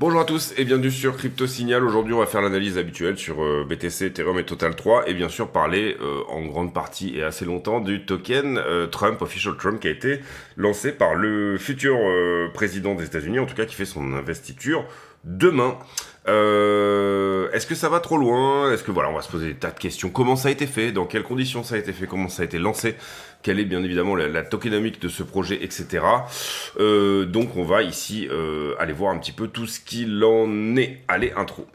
Bonjour à tous et bienvenue sur Crypto Signal. Aujourd'hui, on va faire l'analyse habituelle sur BTC, Ethereum et Total 3 et bien sûr parler en grande partie et assez longtemps du token Trump, Official Trump, qui a été lancé par le futur président des États-Unis, en tout cas qui fait son investiture demain. Est-ce que ça va trop loin? Est-ce que voilà, on va se poser des tas de questions. Comment ça a été fait? Dans quelles conditions ça a été fait? Comment ça a été lancé? Quelle est bien évidemment la tokenomique de ce projet, etc. Donc on va ici aller voir un petit peu tout ce qu'il en est. Allez, intro.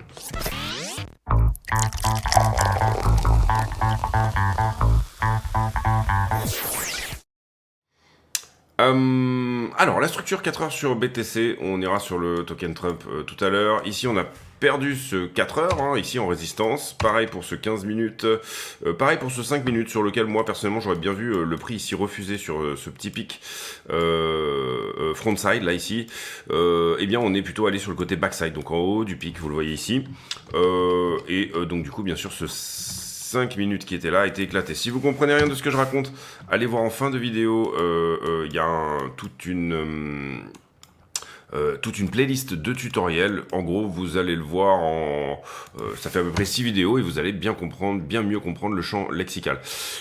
Alors, la structure 4 heures sur BTC, on ira sur le token Trump tout à l'heure. Ici, on a perdu ce 4 heures, hein, ici en résistance. Pareil pour ce 15 minutes, pareil pour ce 5 minutes, sur lequel moi, personnellement, j'aurais bien vu le prix ici refusé sur ce petit pic frontside, là, ici. Eh bien, on est plutôt allé sur le côté backside, donc en haut du pic, vous le voyez ici. Donc, du coup, bien sûr, ce 5 minutes qui était là a été éclaté. Si vous comprenez rien de ce que je raconte, allez voir en fin de vidéo, il y a toute une playlist de tutoriels. En gros, vous allez le voir ça fait à peu près 6 vidéos et vous allez bien mieux comprendre le champ lexical.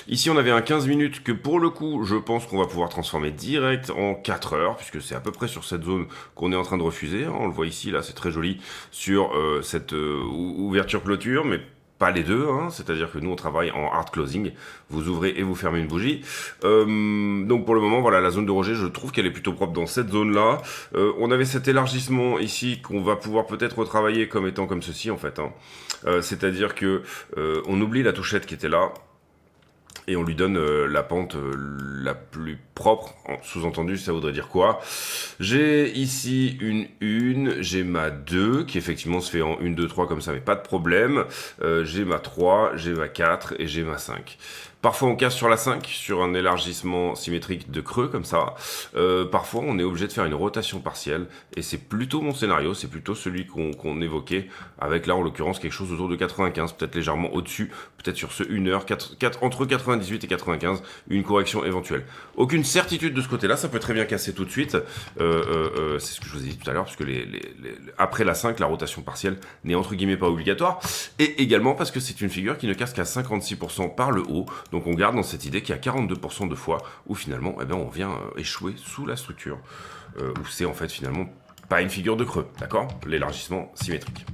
Ici, on avait un 15 minutes que pour le coup, je pense qu'on va pouvoir transformer direct en 4 heures, puisque c'est à peu près sur cette zone qu'on est en train de refuser. On le voit ici, là, c'est très joli sur cette ouverture-clôture, mais pas les deux, hein, c'est-à-dire que nous on travaille en hard closing, vous ouvrez et vous fermez une bougie. Donc pour le moment, voilà, la zone de rejet, je trouve qu'elle est plutôt propre dans cette zone-là. On avait cet élargissement ici qu'on va pouvoir peut-être retravailler comme étant comme ceci en fait, hein. C'est-à-dire que on oublie la touchette qui était là, et on lui donne la pente la plus propre. Sous-entendu, ça voudrait dire quoi? J'ai ici j'ai ma 2, qui effectivement se fait en 1, 2, 3 comme ça, mais pas de problème. J'ai ma 3, j'ai ma 4 et j'ai ma 5. Parfois on casse sur la 5, sur un élargissement symétrique de creux comme ça. Parfois on est obligé de faire une rotation partielle, et c'est plutôt mon scénario, c'est plutôt celui qu'on évoquait, avec là en l'occurrence quelque chose autour de 95, peut-être légèrement au-dessus, peut-être sur ce 1 heure, entre 98 et 95, une correction éventuelle. Aucune certitude de ce côté-là, ça peut très bien casser tout de suite. C'est ce que je vous ai dit tout à l'heure, parce que après la 5, la rotation partielle n'est entre guillemets pas obligatoire, et également parce que c'est une figure qui ne casse qu'à 56% par le haut. Donc on garde dans cette idée qu'il y a 42% de fois où finalement eh bien, on vient échouer sous la structure, où c'est en fait finalement pas une figure de creux, d'accord? L'élargissement symétrique.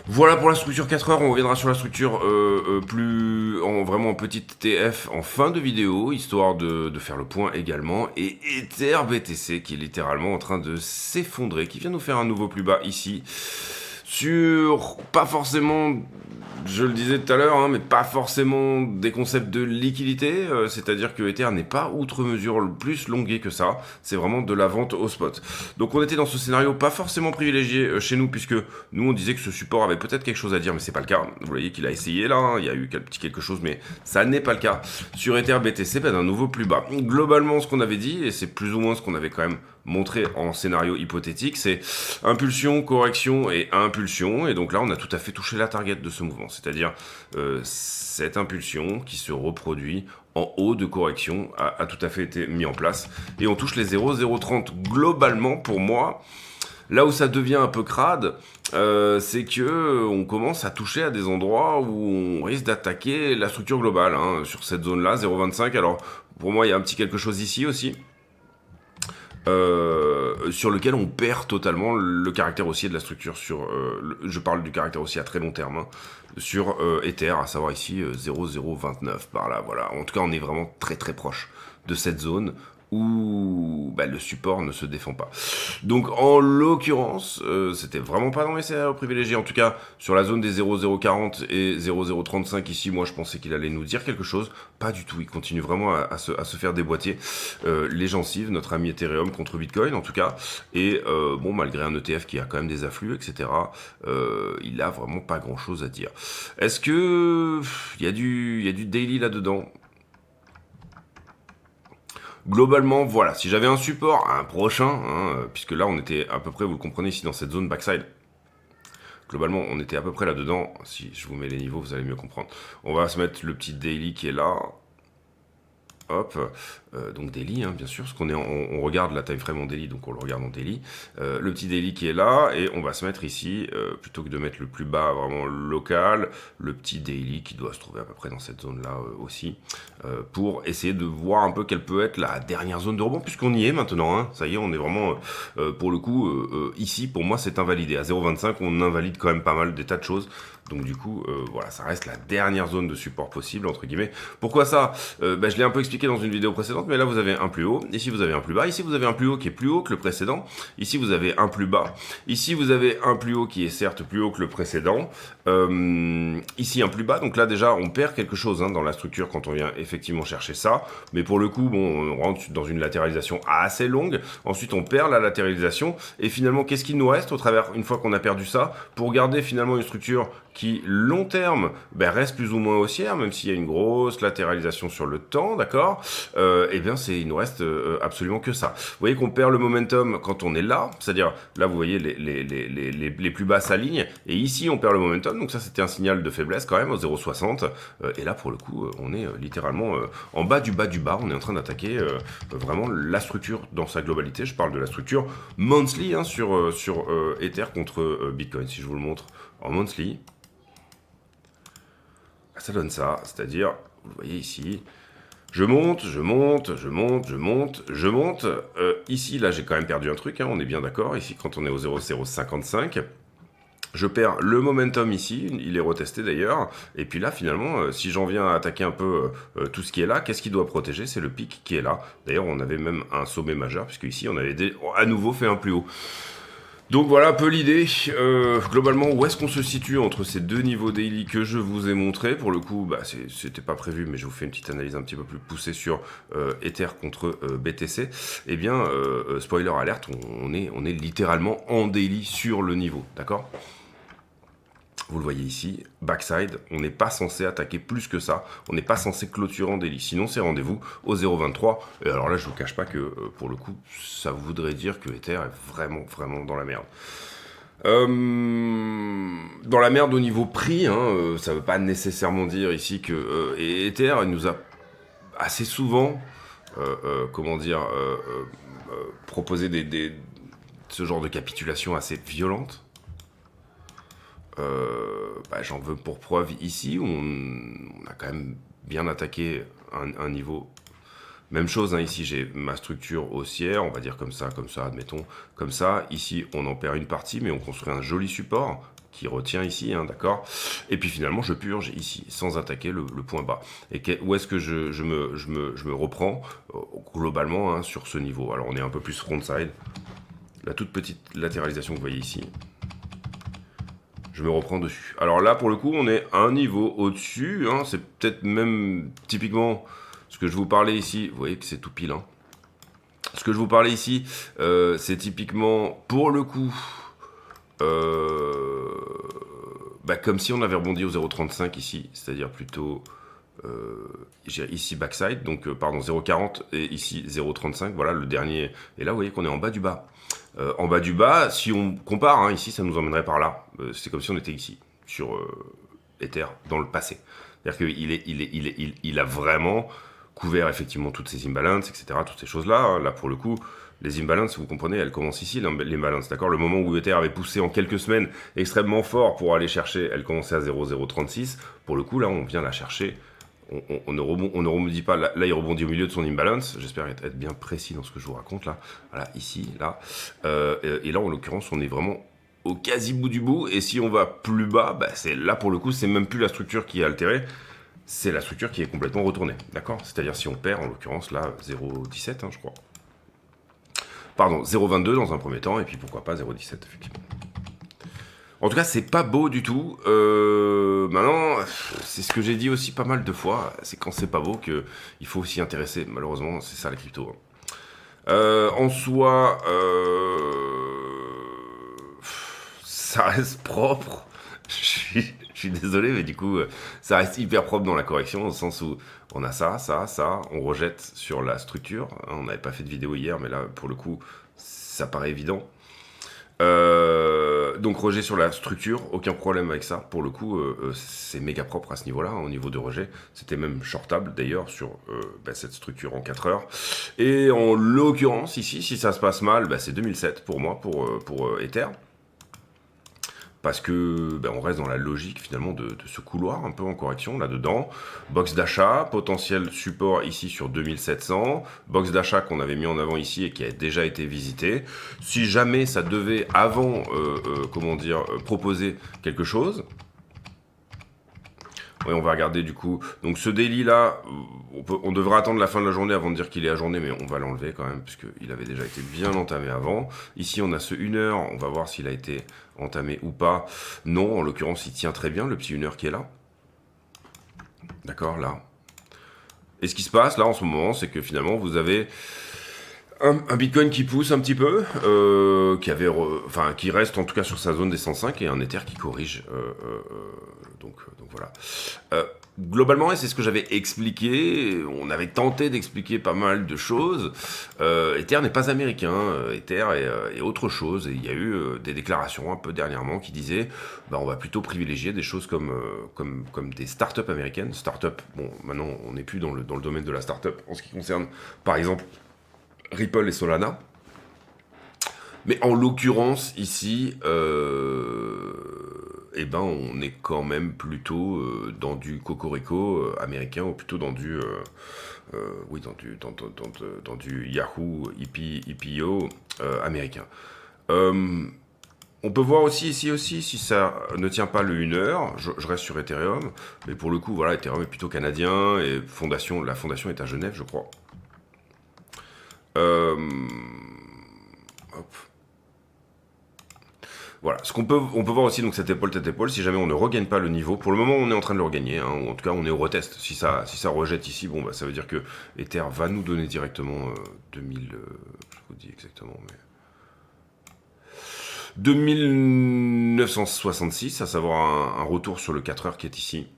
Voilà pour la structure 4 heures, on reviendra sur la structure vraiment en petite TF en fin de vidéo, histoire de faire le point également. Et Ether BTC qui est littéralement en train de s'effondrer, qui vient nous faire un nouveau plus bas ici, sur pas forcément, je le disais tout à l'heure, hein, mais pas forcément des concepts de liquidité, c'est-à-dire que Ether n'est pas outre mesure le plus longué que ça, c'est vraiment de la vente au spot. Donc on était dans ce scénario pas forcément privilégié chez nous, puisque nous on disait que ce support avait peut-être quelque chose à dire, mais c'est pas le cas. Vous voyez qu'il a essayé là, hein, il y a eu petit quelque chose, mais ça n'est pas le cas. Sur Ether BTC, d'un nouveau plus bas. Globalement, ce qu'on avait dit, et c'est plus ou moins ce qu'on avait quand même montré en scénario hypothétique, c'est impulsion, correction et impulsion, et donc là on a tout à fait touché la target de ce mouvement, c'est-à-dire cette impulsion qui se reproduit en haut de correction a tout à fait été mis en place, et on touche les 0,030 globalement. Pour moi, là où ça devient un peu crade, c'est que on commence à toucher à des endroits où on risque d'attaquer la structure globale, hein, sur cette zone-là, 0,25. Alors pour moi, il y a un petit quelque chose ici aussi, sur lequel on perd totalement le caractère haussier de la structure. Je parle du caractère haussier à très long terme, hein, sur Ether, à savoir ici 0,029 par là. Voilà. En tout cas, on est vraiment très très proche de cette zone où le support ne se défend pas. Donc en l'occurrence, c'était vraiment pas dans mes scénarios privilégiés. En tout cas, sur la zone des 0,040 et 0,035 ici, moi je pensais qu'il allait nous dire quelque chose. Pas du tout, il continue vraiment à se faire déboîter les gencives, notre ami Ethereum contre Bitcoin en tout cas. Et malgré un ETF qui a quand même des afflux, etc., il a vraiment pas grand chose à dire. Est-ce que il y a du daily là-dedans? Globalement, voilà, si j'avais un support, un prochain, hein, puisque là on était à peu près, vous le comprenez ici, dans cette zone backside. Globalement, on était à peu près là-dedans. Si je vous mets les niveaux, vous allez mieux comprendre. On va se mettre le petit daily qui est là. Hop. donc daily, hein, bien sûr, parce qu'on est on regarde la time frame en daily, donc on le regarde en daily. Le petit daily qui est là, et on va se mettre ici, plutôt que de mettre le plus bas vraiment local, le petit daily qui doit se trouver à peu près dans cette zone-là aussi, pour essayer de voir un peu quelle peut être la dernière zone de rebond, puisqu'on y est maintenant, hein. Ça y est, on est vraiment, pour le coup, ici, pour moi, c'est invalidé. À 0,25, on invalide quand même pas mal des tas de choses. Donc du coup, voilà, ça reste la dernière zone de support possible, entre guillemets. Pourquoi ça? Je l'ai un peu expliqué dans une vidéo précédente, mais là vous avez un plus haut, ici vous avez un plus bas, ici vous avez un plus haut qui est plus haut que le précédent, ici vous avez un plus bas, ici vous avez un plus haut qui est certes plus haut que le précédent, ici un plus bas, donc là déjà on perd quelque chose dans la structure quand on vient effectivement chercher ça, mais pour le coup, bon, on rentre dans une latéralisation assez longue, ensuite on perd la latéralisation, et finalement qu'est-ce qu'il nous reste au travers, une fois qu'on a perdu ça, pour garder finalement une structure qui, long terme, reste plus ou moins haussière, même s'il y a une grosse latéralisation sur le temps, d'accord? Eh bien, il nous reste absolument que ça. Vous voyez qu'on perd le momentum quand on est là, c'est-à-dire, là, vous voyez, les plus bas s'alignent, et ici, on perd le momentum, donc ça, c'était un signal de faiblesse quand même, au 0,60, et là, pour le coup, on est littéralement en bas du bas, on est en train d'attaquer vraiment la structure dans sa globalité. Je parle de la structure monthly sur Ether contre Bitcoin, si je vous le montre en monthly. Ça donne ça, c'est-à-dire, vous voyez ici, je monte. Ici, là, j'ai quand même perdu un truc, on est bien d'accord. Ici, quand on est au 0,055, je perds le momentum ici, il est retesté d'ailleurs. Et puis là, finalement, si j'en viens à attaquer un peu tout ce qui est là, qu'est-ce qui doit protéger? C'est le pic qui est là. D'ailleurs, on avait même un sommet majeur, puisque ici, on avait à nouveau fait un plus haut. Donc voilà un peu l'idée, globalement où est-ce qu'on se situe entre ces deux niveaux daily que je vous ai montré. Pour le coup, c'était pas prévu, mais je vous fais une petite analyse un petit peu plus poussée sur Ether contre BTC. Eh bien, spoiler alerte, on est littéralement en daily sur le niveau, d'accord? Vous le voyez ici, backside, on n'est pas censé attaquer plus que ça, on n'est pas censé clôturer en daily, sinon c'est rendez-vous au 0,23, et alors là je vous cache pas que pour le coup, ça voudrait dire que Ether est vraiment dans la merde. Dans la merde au niveau prix, ça veut pas nécessairement dire ici que Ether il nous a assez souvent, proposé ce genre de capitulation assez violente. J'en veux pour preuve ici, où on a quand même bien attaqué un niveau. Même chose, ici j'ai ma structure haussière, on va dire comme ça, admettons, comme ça. Ici on en perd une partie, mais on construit un joli support qui retient ici, d'accord. Et puis finalement je purge ici, sans attaquer le point bas. Et où est-ce que je me reprends globalement sur ce niveau? Alors on est un peu plus frontside. La toute petite latéralisation que vous voyez ici, je me reprends dessus. Alors là, pour le coup, on est un niveau au-dessus. C'est peut-être même typiquement ce que je vous parlais ici. Vous voyez que c'est tout pile. Ce que je vous parlais ici, c'est typiquement, pour le coup, comme si on avait rebondi au 0,35 ici. C'est-à-dire plutôt ici backside, donc 0,40 et ici 0,35. Voilà le dernier. Et là, vous voyez qu'on est en bas du bas. En bas du bas, si on compare, ici, ça nous emmènerait par là. C'est comme si on était ici, sur Ether, dans le passé. C'est-à-dire qu'il a vraiment couvert effectivement toutes ces imbalances, etc., toutes ces choses-là. Là, pour le coup, les imbalances, vous comprenez, elles commencent ici, l'imbalance, d'accord? Le moment où Ether avait poussé en quelques semaines extrêmement fort pour aller chercher, elle commençait à 0,036. Pour le coup, là, on vient la chercher. On ne rebondit pas, là il rebondit au milieu de son imbalance, j'espère être bien précis dans ce que je vous raconte là, voilà, ici, là, et là en l'occurrence on est vraiment au quasi bout du bout, et si on va plus bas, c'est là pour le coup c'est même plus la structure qui est altérée, c'est la structure qui est complètement retournée, d'accord? C'est-à-dire si on perd en l'occurrence là 0,17 je crois, pardon 0,22 dans un premier temps, et puis pourquoi pas 0,17 effectivement. En tout cas, c'est pas beau du tout. Maintenant, c'est ce que j'ai dit aussi pas mal de fois. C'est quand c'est pas beau qu'il faut s'y intéresser. Malheureusement, c'est ça la crypto. En soi, ça reste propre. Je suis désolé, mais du coup, ça reste hyper propre dans la correction, au sens où on a ça, on rejette sur la structure. On n'avait pas fait de vidéo hier, mais là, pour le coup, ça paraît évident. Donc rejet sur la structure, aucun problème avec ça. Pour le coup, c'est méga propre à ce niveau-là, hein, au niveau de rejet. C'était même shortable d'ailleurs sur cette structure en 4 heures. Et en l'occurrence ici, si ça se passe mal, c'est 2007 pour moi, pour Ether. Parce que on reste dans la logique finalement de ce couloir un peu en correction là-dedans. Box d'achat, potentiel support ici sur 2700. Box d'achat qu'on avait mis en avant ici et qui a déjà été visité. Si jamais ça devait avant, proposer quelque chose. Oui, on va regarder du coup. Donc ce daily là, on devra attendre la fin de la journée avant de dire qu'il est ajourné, mais on va l'enlever quand même, puisqu'il avait déjà été bien entamé avant. Ici on a ce 1 heure, on va voir s'il a été entamé ou pas. Non, en l'occurrence il tient très bien, le petit 1 heure qui est là. D'accord, là. Et ce qui se passe là en ce moment, c'est que finalement vous avez un Bitcoin qui pousse un petit peu, qui reste en tout cas sur sa zone des 105 et un Ether qui corrige. Donc voilà. Globalement, et c'est ce que j'avais expliqué, on avait tenté d'expliquer pas mal de choses. Ether n'est pas américain, Ether est autre chose. Et il y a eu des déclarations un peu dernièrement qui disaient on va plutôt privilégier des choses comme des startups américaines. Startups, bon, maintenant on n'est plus dans le domaine de la startup en ce qui concerne par exemple Ripple et Solana. Mais en l'occurrence, ici, on est quand même plutôt dans du cocorico américain, ou plutôt dans du, dans du Yahoo IPO américain. On peut voir aussi ici si ça ne tient pas le 1 heure, je reste sur Ethereum, mais pour le coup, voilà, Ethereum est plutôt canadien, et la fondation est à Genève, je crois. Hop. Voilà, on peut voir aussi donc cette épaule tête épaule si jamais on ne regagne pas le niveau. Pour le moment, on est en train de le regagner, hein, ou en tout cas, on est au retest. Si ça rejette ici, ça veut dire que Ether va nous donner directement 2000. Je vous dis exactement, mais 2966, à savoir un retour sur le 4 heures qui est ici.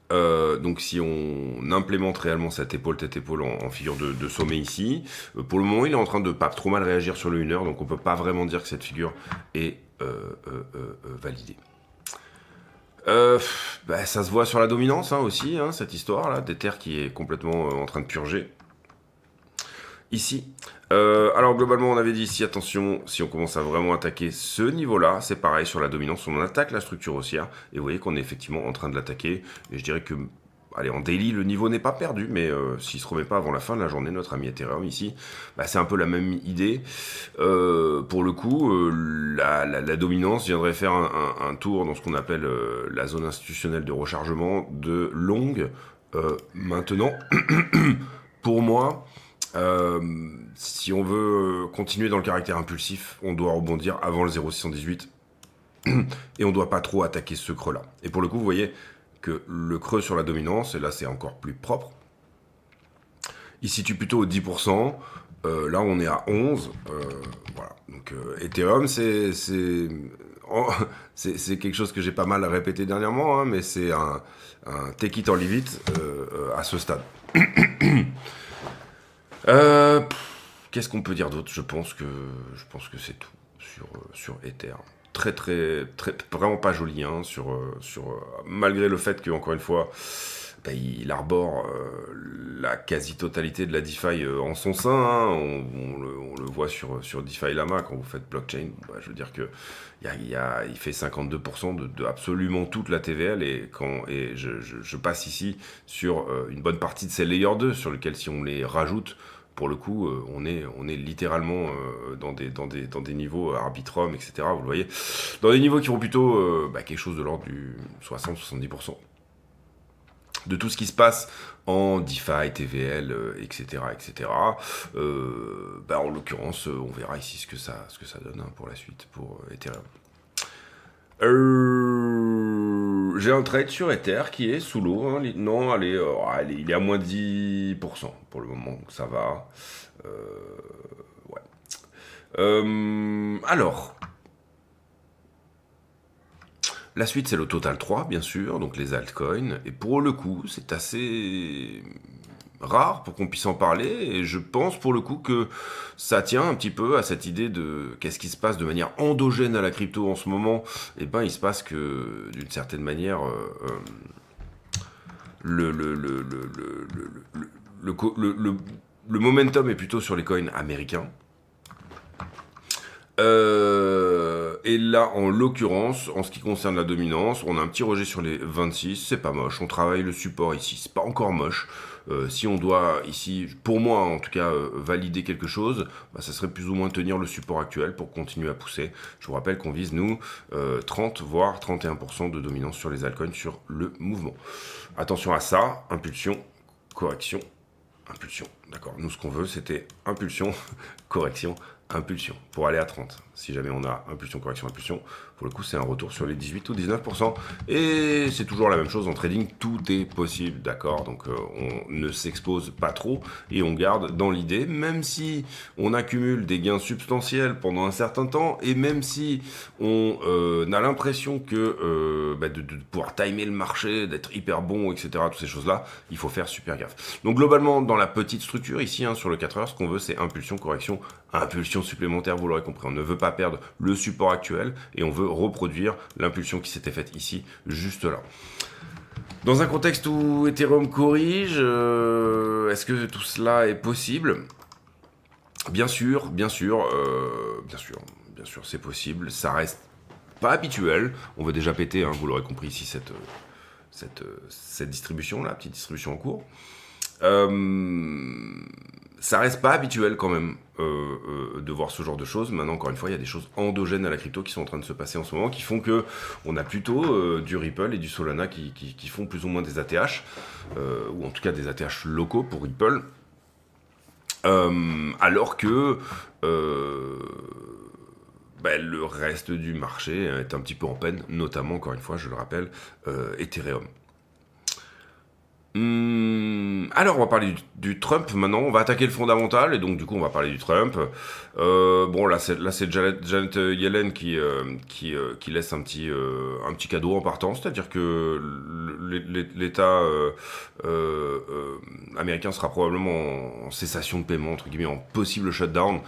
Donc si on implémente réellement cette épaule tête épaule en figure de sommet ici, pour le moment il est en train de pas trop mal réagir sur le 1 heure, donc on peut pas vraiment dire que cette figure est validée. Ça se voit sur la dominance aussi, cette histoire là d'Ether qui est complètement en train de purger ici. Alors globalement on avait dit ici, attention, si on commence à vraiment attaquer ce niveau-là, c'est pareil sur la dominance, on attaque la structure haussière, et vous voyez qu'on est effectivement en train de l'attaquer, et je dirais que, allez, en daily, le niveau n'est pas perdu, mais s'il se remet pas avant la fin de la journée, notre ami Ethereum ici, c'est un peu la même idée. Pour le coup, la dominance viendrait faire un tour dans ce qu'on appelle la zone institutionnelle de rechargement de longue. Maintenant, pour moi, si on veut continuer dans le caractère impulsif, on doit rebondir avant le 0,618 et on doit pas trop attaquer ce creux là. Et pour le coup, vous voyez que le creux sur la dominance, et là c'est encore plus propre, il se situe plutôt au 10%, là on est à 11%, voilà. Donc Ethereum c'est quelque chose que j'ai pas mal répété dernièrement, mais c'est un take it or leave it à ce stade. Qu'est-ce qu'on peut dire d'autre ? Je pense que c'est tout sur Ether. Très vraiment pas joli, malgré le fait que, encore une fois, il arbore la quasi-totalité de la DeFi en son sein. On le voit sur DeFi Lama quand vous faites blockchain. Je veux dire que il fait 52% de absolument toute la TVL, et je passe ici sur une bonne partie de ces layers 2 sur lesquels, si on les rajoute, pour le coup, on est littéralement dans des niveaux Arbitrum, etc. Vous le voyez, dans des niveaux qui vont plutôt quelque chose de l'ordre du 60-70% de tout ce qui se passe en DeFi, TVL, etc. En l'occurrence, on verra ici ce que ça donne pour la suite, pour Ethereum. J'ai un trade sur Ether qui est sous l'eau. Non, allez, il est à moins 10% pour le moment, donc ça va. Ouais. Alors, la suite, c'est le Total 3, bien sûr, donc les altcoins. Et pour le coup, c'est assez rare pour qu'on puisse en parler, et je pense pour le coup que ça tient un petit peu à cette idée de qu'est-ce qui se passe de manière endogène à la crypto en ce moment. Et ben il se passe que d'une certaine manière le, le, le, le, le, le, le, le momentum est plutôt sur les coins américains. Et là, en l'occurrence, en ce qui concerne la dominance, on a un petit rejet sur les 26, c'est pas moche. On travaille le support ici, c'est pas encore moche. Si on doit ici, pour moi en tout cas, valider quelque chose, bah, ça serait plus ou moins tenir le support actuel pour continuer à pousser. Je vous rappelle qu'on vise, nous, 30 voire 31% de dominance sur les altcoins sur le mouvement. Attention à ça, impulsion, correction, impulsion. D'accord, nous ce qu'on veut c'était impulsion, correction, impulsion pour aller à 30. Si jamais on a impulsion, correction, impulsion, pour le coup c'est un retour sur les 18 ou 19%. Et c'est toujours la même chose en trading, tout est possible, d'accord. Donc on ne s'expose pas trop et on garde dans l'idée, même si on accumule des gains substantiels pendant un certain temps, et même si on a l'impression que de pouvoir timer le marché, d'être hyper bon, etc., toutes ces choses-là, il faut faire super gaffe. Donc globalement, dans la petite structure ici, sur le 4 heures, ce qu'on veut c'est impulsion, correction, impulsion supplémentaire, vous l'aurez compris. On ne veut pas perdre le support actuel et on veut reproduire l'impulsion qui s'était faite ici, juste là. Dans un contexte où Ethereum corrige, est-ce que tout cela est possible ? Bien sûr, c'est possible. Ça reste pas habituel. On veut déjà péter, vous l'aurez compris ici, cette distribution là, petite distribution en cours. Ça reste pas habituel quand même de voir ce genre de choses. Maintenant, encore une fois, il y a des choses endogènes à la crypto qui sont en train de se passer en ce moment, qui font que on a plutôt du Ripple et du Solana qui font plus ou moins des ATH, ou en tout cas des ATH locaux pour Ripple, alors que le reste du marché est un petit peu en peine, notamment, encore une fois, je le rappelle, Ethereum. Alors, on va parler du Trump maintenant. On va attaquer le fondamental et donc du coup, on va parler du Trump. Là, c'est Janet Yellen qui laisse un petit cadeau en partant, c'est-à-dire que l'État américain sera probablement en cessation de paiement, entre guillemets, en possible shutdown.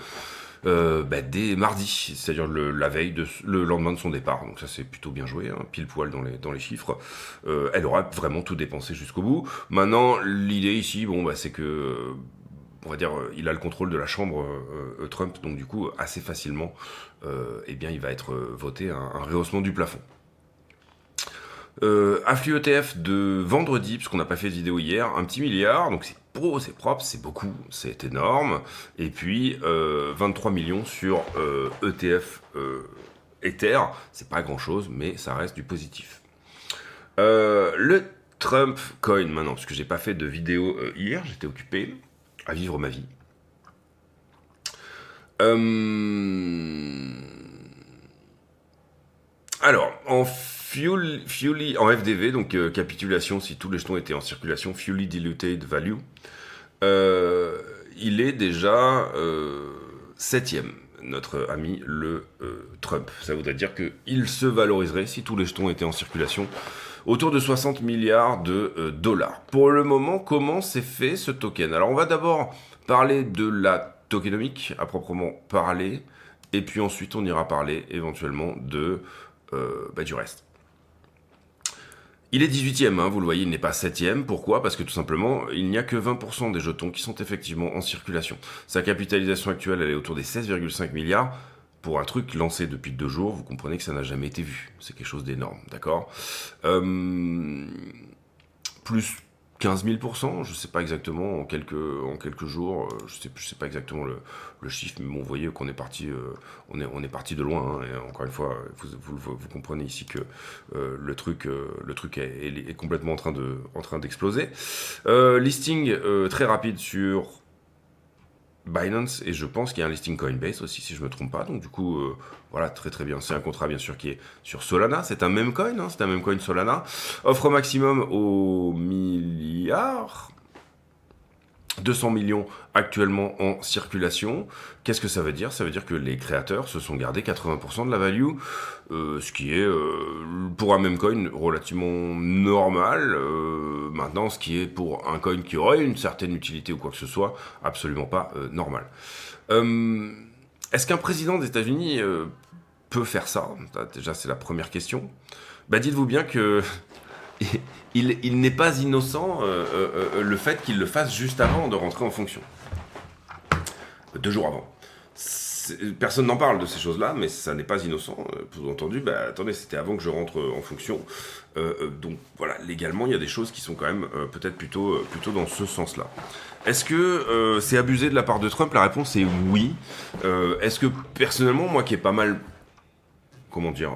Dès mardi, c'est-à-dire la veille, le lendemain de son départ. Donc ça c'est plutôt bien joué, pile poil dans les chiffres. Elle aura vraiment tout dépensé jusqu'au bout. Maintenant, l'idée ici, c'est que, on va dire, il a le contrôle de la chambre Trump, donc du coup, assez facilement, il va être voté un rehaussement du plafond. Afflux ETF de vendredi, puisqu'on n'a pas fait de vidéo hier, 1 petit milliard, donc c'est beau, c'est propre, c'est beaucoup, c'est énorme. Et puis 23 millions sur ETF Ether, c'est pas grand chose, mais ça reste du positif. Le Trump Coin maintenant, parce que j'ai pas fait de vidéo hier, j'étais occupé à vivre ma vie. Alors, en Fully en FDV, donc capitulation si tous les jetons étaient en circulation, Fully Diluted Value, il est déjà 7ème, notre ami le Trump. Ça voudrait dire qu'il se valoriserait, si tous les jetons étaient en circulation, autour de 60 milliards de dollars. Pour le moment, comment s'est fait ce token ? Alors on va d'abord parler de la tokenomique à proprement parler, et puis ensuite on ira parler éventuellement de du reste. Il est 18ème, vous le voyez, il n'est pas 7ème. Pourquoi ? Parce que tout simplement, il n'y a que 20% des jetons qui sont effectivement en circulation. Sa capitalisation actuelle, elle est autour des 16,5 milliards. Pour un truc lancé depuis 2 jours, vous comprenez que ça n'a jamais été vu. C'est quelque chose d'énorme, d'accord ? Plus 15 000%, je ne sais pas exactement, en quelques jours, je sais pas exactement le chiffre, mais bon, vous voyez qu'on est parti, on est parti de loin, et encore une fois, vous comprenez ici que le truc est complètement en train d'exploser. Listing très rapide sur Binance, et je pense qu'il y a un listing Coinbase aussi, si je me trompe pas. Donc du coup, voilà, très très bien. C'est un contrat bien sûr qui est sur Solana. C'est un même coin, c'est un même coin Solana. Offre maximum au milliard. 200 millions actuellement en circulation. Qu'est-ce que ça veut dire? Ça veut dire que les créateurs se sont gardés 80% de la value, ce qui est, pour un même coin, relativement normal. Maintenant, ce qui est pour un coin qui aurait une certaine utilité ou quoi que ce soit, absolument pas normal. Est-ce qu'un président des États-Unis peut faire ça? Déjà, c'est la première question. Bah, dites-vous bien que il n'est pas innocent le fait qu'il le fasse juste avant de rentrer en fonction. 2 jours avant. Personne n'en parle de ces choses-là, mais ça n'est pas innocent. Entendu, bah attendez, c'était avant que je rentre en fonction. Donc voilà, légalement, il y a des choses qui sont quand même peut-être plutôt dans ce sens-là. Est-ce que c'est abusé de la part de Trump? La réponse est oui. Est-ce que personnellement, moi qui ai pas mal, comment dire,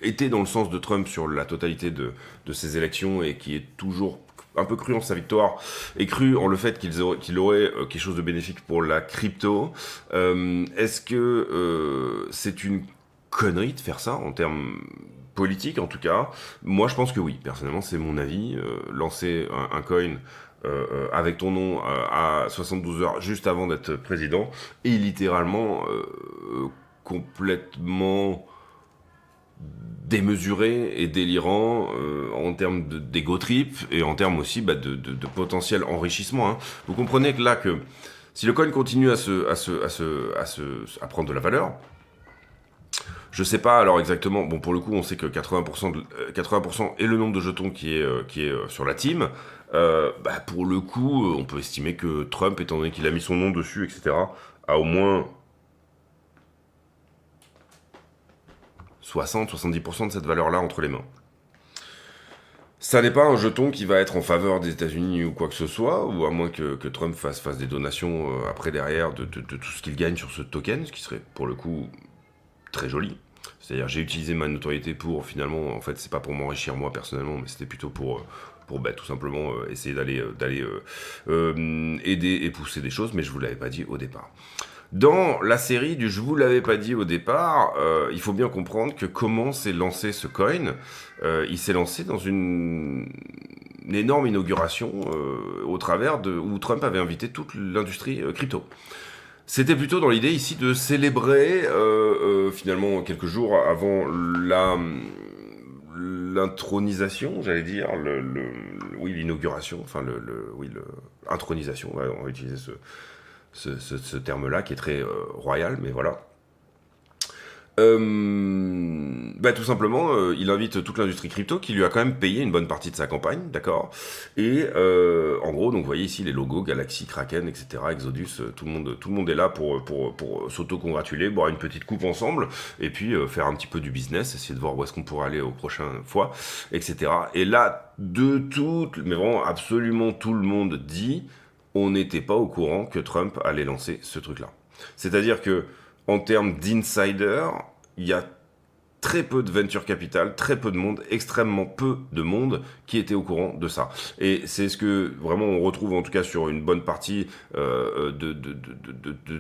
été dans le sens de Trump sur la totalité de ces élections et qui est toujours un peu cru en sa victoire et cru en le fait qu'il aurait quelque chose de bénéfique pour la crypto, est-ce que c'est une connerie de faire ça en termes politiques en tout cas? Moi je pense que oui, personnellement c'est mon avis. Lancer un coin avec ton nom à 72 heures juste avant d'être président est littéralement complètement démesuré et délirant en termes d'ego trip et en termes aussi de potentiel enrichissement. Hein. Vous comprenez que là, que si le coin continue à prendre de la valeur, je sais pas alors exactement, bon pour le coup on sait que 80% est le nombre de jetons qui est sur la team, pour le coup on peut estimer que Trump, étant donné qu'il a mis son nom dessus, etc., a au moins 60-70% de cette valeur-là entre les mains. Ça n'est pas un jeton qui va être en faveur des États-Unis ou quoi que ce soit, ou à moins que Trump fasse des donations après derrière de tout ce qu'il gagne sur ce token, ce qui serait pour le coup très joli. C'est-à-dire j'ai utilisé ma notoriété pour finalement, en fait c'est pas pour m'enrichir moi personnellement, mais c'était plutôt pour tout simplement essayer d'aller aider et pousser des choses, mais je vous l'avais pas dit au départ. Dans la série du « Je vous l'avais pas dit au départ », il faut bien comprendre que comment s'est lancé ce coin. Il s'est lancé dans une énorme inauguration au travers où Trump avait invité toute l'industrie crypto. C'était plutôt dans l'idée ici de célébrer finalement quelques jours avant l'intronisation, j'allais dire, l'inauguration, enfin l'intronisation, on va utiliser ce terme-là qui est très royal, mais voilà. Tout simplement, il invite toute l'industrie crypto qui lui a quand même payé une bonne partie de sa campagne, d'accord. Et en gros, donc vous voyez ici les logos Galaxy, Kraken, etc., Exodus, tout le monde est là pour s'auto-congratuler, boire une petite coupe ensemble, et puis faire un petit peu du business, essayer de voir où est-ce qu'on pourra aller aux prochaines fois, etc. Et là, mais vraiment absolument tout le monde dit, on n'était pas au courant que Trump allait lancer ce truc-là. C'est-à-dire que en termes d'insider, il y a très peu de venture capital, très peu de monde, extrêmement peu de monde qui était au courant de ça. Et c'est ce que vraiment on retrouve en tout cas sur une bonne partie de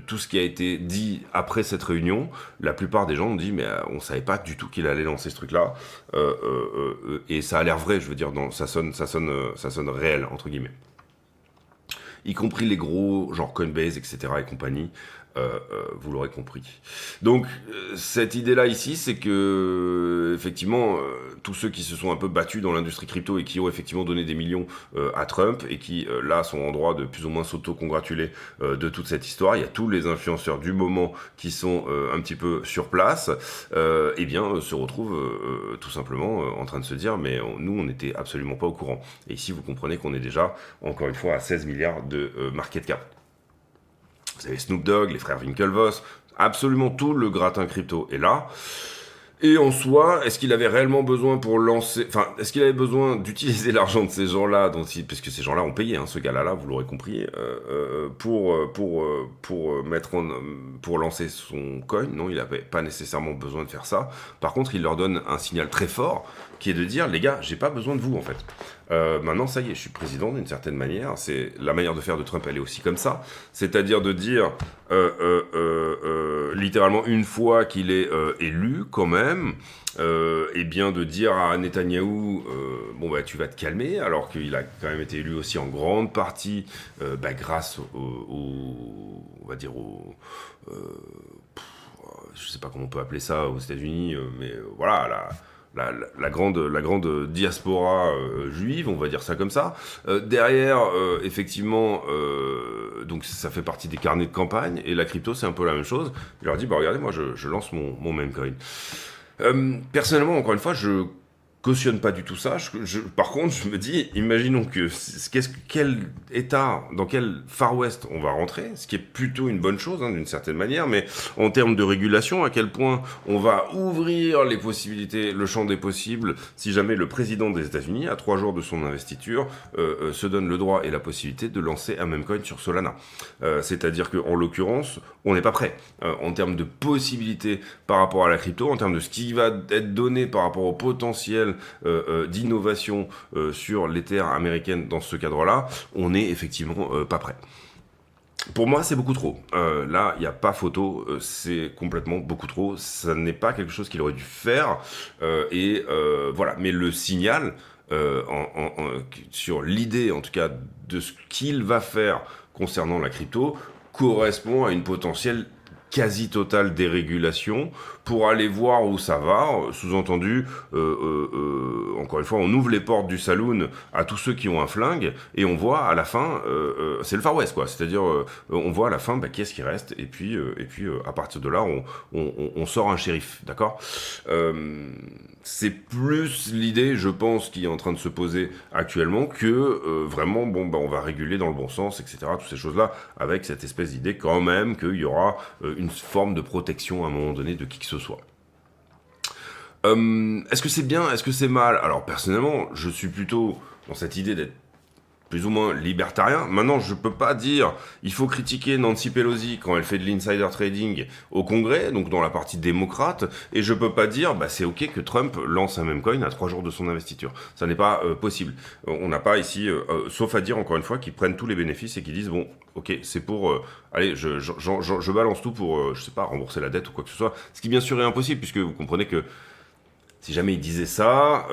tout ce qui a été dit après cette réunion. La plupart des gens ont dit mais on savait pas du tout qu'il allait lancer ce truc-là. Et ça a l'air vrai, je veux dire, ça sonne réel entre guillemets. Y compris les gros, genre Coinbase, etc. et compagnie, vous l'aurez compris. Donc, cette idée-là ici, c'est que, effectivement, tous ceux qui se sont un peu battus dans l'industrie crypto et qui ont effectivement donné des millions à Trump et qui, là, sont en droit de plus ou moins s'auto-congratuler de toute cette histoire, il y a tous les influenceurs du moment qui sont un petit peu sur place, se retrouvent tout simplement en train de se dire, mais nous, on n'était absolument pas au courant. Et ici, vous comprenez qu'on est déjà, encore une fois, à 16 milliards de market cap. Vous avez Snoop Dogg, les frères Winklevoss, absolument tout le gratin crypto est là. Et en soi, est-ce qu'il avait réellement besoin est-ce qu'il avait besoin d'utiliser l'argent de ces gens-là, parce que ces gens-là ont payé, ce gars-là, vous l'aurez compris, pour lancer son coin? Non, il n'avait pas nécessairement besoin de faire ça. Par contre, il leur donne un signal très fort, qui est de dire, les gars, j'ai pas besoin de vous, en fait. Maintenant, ça y est, je suis président d'une certaine manière. C'est la manière de faire de Trump, elle est aussi comme ça. C'est-à-dire de dire, littéralement une fois qu'il est élu quand même, et bien de dire à Netanyahou, bon bah tu vas te calmer, alors qu'il a quand même été élu aussi en grande partie grâce on va dire je sais pas comment on peut appeler ça aux États-Unis, mais voilà, la grande diaspora juive, on va dire ça comme ça. Derrière, effectivement, donc ça fait partie des carnets de campagne, et la crypto, c'est un peu la même chose. Je leur dis, bah regardez, moi, je lance mon Memecoin. Personnellement, encore une fois, je cautionne pas du tout ça. Par contre, je me dis, imaginons que quel état, dans quel Far West on va rentrer, ce qui est plutôt une bonne chose, hein, d'une certaine manière, mais en termes de régulation, à quel point on va ouvrir les possibilités, le champ des possibles, si jamais le président des États-Unis, à 3 jours de son investiture, se donne le droit et la possibilité de lancer un Memecoin sur Solana. C'est-à-dire qu'en l'occurrence, on n'est pas prêt en termes de possibilités par rapport à la crypto, en termes de ce qui va être donné par rapport au potentiel d'innovation sur les terres américaines dans ce cadre-là, on n'est effectivement pas prêt. Pour moi, c'est beaucoup trop. Là, il n'y a pas photo, c'est complètement beaucoup trop. Ça n'est pas quelque chose qu'il aurait dû faire. Voilà. Mais le signal, sur l'idée, en tout cas, de ce qu'il va faire concernant la crypto, correspond à une potentielle quasi totale dérégulation pour aller voir où ça va. Sous-entendu, encore une fois, on ouvre les portes du saloon à tous ceux qui ont un flingue et on voit à la fin, c'est le Far West quoi. C'est-à-dire, on voit à la fin qui est-ce qui reste et puis à partir de là, on sort un shérif, d'accord. C'est plus l'idée, je pense, qui est en train de se poser actuellement que vraiment, on va réguler dans le bon sens, etc. Toutes ces choses-là, avec cette espèce d'idée quand même qu'il y aura une forme de protection à un moment donné de qui que ce soit. Est-ce que c'est bien? Est-ce que c'est mal? Alors personnellement, je suis plutôt dans cette idée d'être plus ou moins libertarien. Maintenant, je peux pas dire il faut critiquer Nancy Pelosi quand elle fait de l'insider trading au Congrès, donc dans la partie démocrate, et je peux pas dire c'est ok que Trump lance un Memecoin à 3 jours de son investiture. Ça n'est pas possible. On n'a pas ici, sauf à dire encore une fois qu'ils prennent tous les bénéfices et qu'ils disent bon, ok, c'est pour allez, je balance tout pour je sais pas rembourser la dette ou quoi que ce soit. Ce qui bien sûr est impossible puisque vous comprenez que si jamais il disait ça,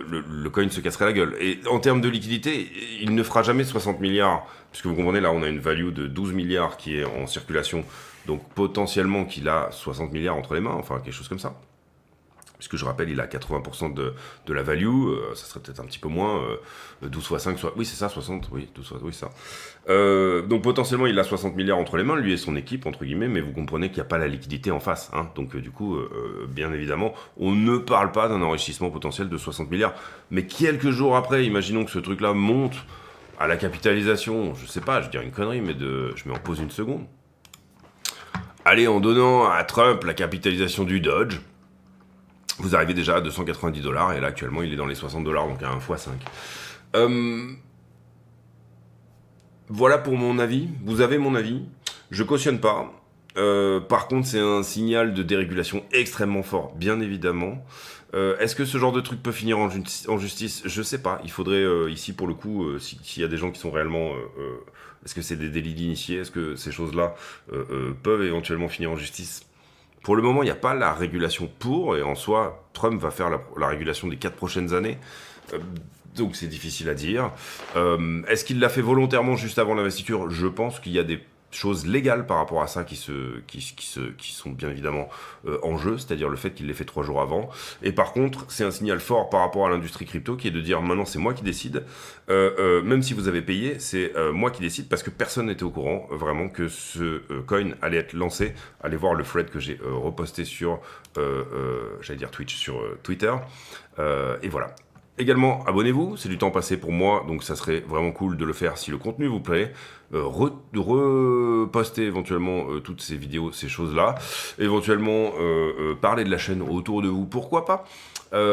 le coin se casserait la gueule. Et en termes de liquidité, il ne fera jamais 60 milliards, puisque vous comprenez, là, on a une value de 12 milliards qui est en circulation, donc potentiellement qu'il a 60 milliards entre les mains, enfin quelque chose comme ça. Puisque je rappelle, il a 80% de la value, ça serait peut-être un petit peu moins, 12 fois 5, oui c'est ça, 60, oui, 12 fois, oui ça. Donc potentiellement il a 60 milliards entre les mains, lui et son équipe, entre guillemets, mais vous comprenez qu'il n'y a pas la liquidité en face. Hein, donc du coup, bien évidemment, on ne parle pas d'un enrichissement potentiel de 60 milliards. Mais quelques jours après, imaginons que ce truc-là monte à la capitalisation, je sais pas, je dirais une connerie, mais je mets en pause une seconde. Allez, en donnant à Trump la capitalisation du Dodge, vous arrivez déjà à 290 $, et là actuellement il est dans les 60 $, donc à 1 x 5. Voilà pour mon avis, vous avez mon avis, je cautionne pas. Par contre c'est un signal de dérégulation extrêmement fort, bien évidemment. Est-ce que ce genre de truc peut finir en justice? Je sais pas, il faudrait ici pour le coup, s'il y a des gens qui sont réellement... est-ce que c'est des délits d'initiés? Est-ce que ces choses-là peuvent éventuellement finir en justice? Pour le moment, il n'y a pas la régulation pour, et en soi, Trump va faire la régulation des 4 prochaines années. Donc c'est difficile à dire. Est-ce qu'il l'a fait volontairement juste avant l'investiture? Je pense qu'il y a des choses légales par rapport à ça qui sont bien évidemment en jeu, c'est-à-dire le fait qu'il l'ait fait 3 jours avant. Et par contre, c'est un signal fort par rapport à l'industrie crypto qui est de dire maintenant c'est moi qui décide. Même si vous avez payé, c'est moi qui décide parce que personne n'était au courant vraiment que ce coin allait être lancé. Allez voir le thread que j'ai reposté sur, j'allais dire Twitch, sur Twitter. Et voilà. Également, abonnez-vous, c'est du temps passé pour moi, donc ça serait vraiment cool de le faire si le contenu vous plaît. Reposter éventuellement toutes ces vidéos, ces choses-là. Éventuellement, parler de la chaîne autour de vous, pourquoi pas.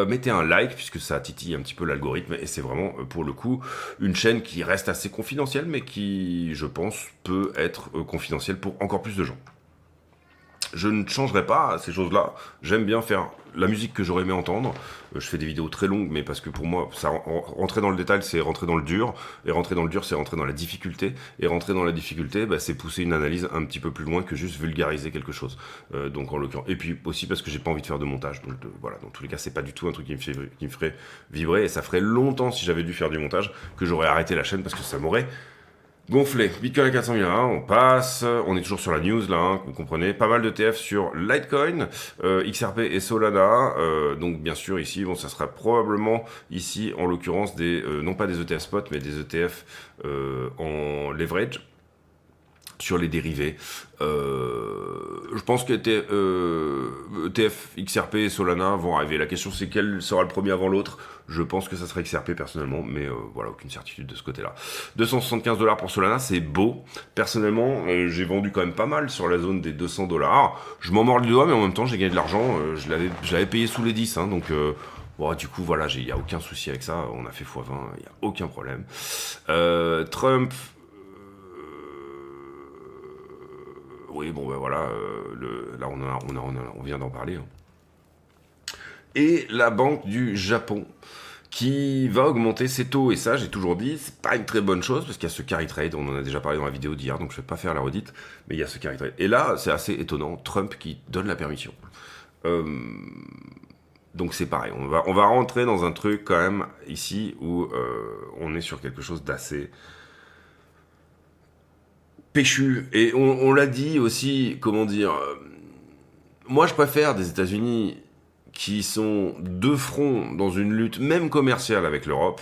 Mettez un like, puisque ça titille un petit peu l'algorithme, et c'est vraiment, pour le coup, une chaîne qui reste assez confidentielle, mais qui, je pense, peut être confidentielle pour encore plus de gens. Je ne changerai pas ces choses-là. J'aime bien faire la musique que j'aurais aimé entendre. Je fais des vidéos très longues, mais parce que pour moi, rentrer dans le détail, c'est rentrer dans le dur. Et rentrer dans le dur, c'est rentrer dans la difficulté. Et rentrer dans la difficulté, bah, c'est pousser une analyse un petit peu plus loin que juste vulgariser quelque chose. Donc en l'occurrence. Et puis aussi parce que j'ai pas envie de faire de montage. Donc voilà, dans tous les cas, c'est pas du tout un truc qui me ferait vibrer. Et ça ferait longtemps, si j'avais dû faire du montage, que j'aurais arrêté la chaîne parce que ça m'aurait gonflé. Bitcoin à 400 000, on passe. On est toujours sur la news là, vous comprenez. Pas mal de TF sur Litecoin, XRP et Solana. Donc bien sûr ici, bon, ça sera probablement ici en l'occurrence des non pas des ETF spot, mais des ETF en leverage sur les dérivés. Je pense que ETF, XRP et Solana vont arriver. La question c'est quel sera le premier avant l'autre. Je pense que ça sera XRP personnellement, mais voilà, aucune certitude de ce côté-là. 275$ pour Solana, c'est beau. Personnellement, j'ai vendu quand même pas mal sur la zone des 200$. Je m'en mords les doigts, mais en même temps, j'ai gagné de l'argent. Je l'avais payé sous les 10, hein, donc... Bon, du coup, voilà, il n'y a aucun souci avec ça. On a fait x20, il n'y a aucun problème. Trump... Oui, bon, ben voilà, là, on vient d'en parler. Hein. Et la Banque du Japon, qui va augmenter ses taux. Et ça, j'ai toujours dit, c'est pas une très bonne chose, parce qu'il y a ce carry trade, on en a déjà parlé dans la vidéo d'hier, donc je vais pas faire la redite, mais il y a ce carry trade. Et là, c'est assez étonnant, Trump qui donne la permission. Donc c'est pareil, on va rentrer dans un truc quand même, ici, où on est sur quelque chose d'assez... péchu. Et on l'a dit aussi, comment dire, moi je préfère des États-Unis qui sont de front dans une lutte même commerciale avec l'Europe,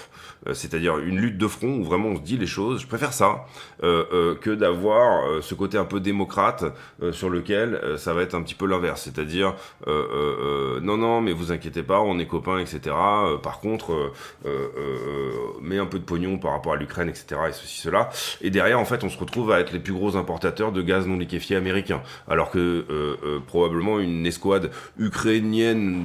c'est-à-dire une lutte de front où vraiment on se dit les choses. Je préfère ça que d'avoir ce côté un peu démocrate sur lequel ça va être un petit peu l'inverse, c'est-à-dire non mais vous inquiétez pas, on est copains, etc. Par contre, mets un peu de pognon par rapport à l'Ukraine, etc. et ceci, cela. Et derrière, en fait, on se retrouve à être les plus gros importateurs de gaz non liquéfié américain, alors que probablement une escouade ukrainienne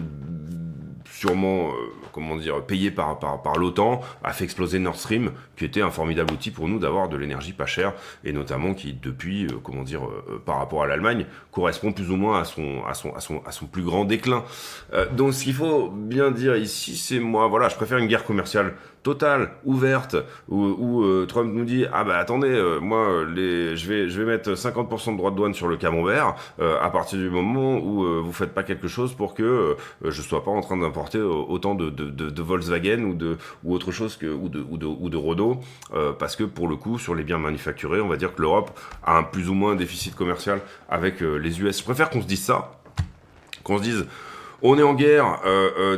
sûrement, comment dire, payé par l'OTAN, a fait exploser Nord Stream, qui était un formidable outil pour nous d'avoir de l'énergie pas chère, et notamment qui, depuis, comment dire, par rapport à l'Allemagne, correspond plus ou moins à son plus grand déclin. Donc ce qu'il faut bien dire ici, c'est moi, voilà, je préfère une guerre commerciale totale, ouverte, où Trump nous dit ah bah attendez, moi je vais mettre 50% de droits de douane sur le camembert à partir du moment où vous faites pas quelque chose pour que je sois pas en train d'importer autant de Volkswagen ou autre chose ou de Renault, parce que pour le coup sur les biens manufacturés, on va dire que l'Europe a un plus ou moins un déficit commercial avec les US. Je préfère qu'on se dise ça, qu'on se dise on est en guerre,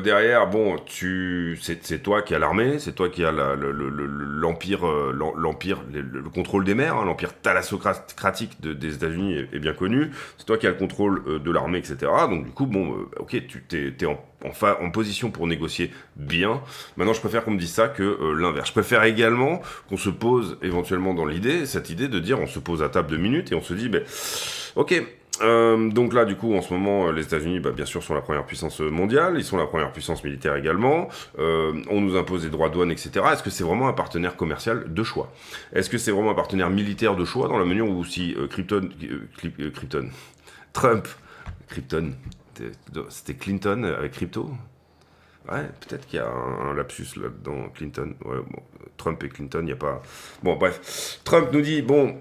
derrière, bon, c'est toi qui as l'armée, c'est toi qui as l'empire, le contrôle des mers, hein, l'empire thalassocratique des États-Unis est bien connu, c'est toi qui as le contrôle de l'armée, etc. Donc du coup, bon, ok, tu t'es en position pour négocier bien. Maintenant, je préfère qu'on me dise ça que l'inverse. Je préfère également qu'on se pose éventuellement dans cette idée de dire, on se pose à table 2 minutes et on se dit, ben, ok. Donc là, du coup, en ce moment, les États-Unis, bien sûr, sont la première puissance mondiale. Ils sont la première puissance militaire également. On nous impose des droits de douane, etc. Est-ce que c'est vraiment un partenaire commercial de choix? Est-ce que c'est vraiment un partenaire militaire de choix dans la mesure où si Trump, Krypton, c'était Clinton avec crypto? Ouais, peut-être qu'il y a un lapsus là-dedans, Clinton. Ouais, bon, Trump et Clinton, il n'y a pas... Bon, bref. Trump nous dit, bon...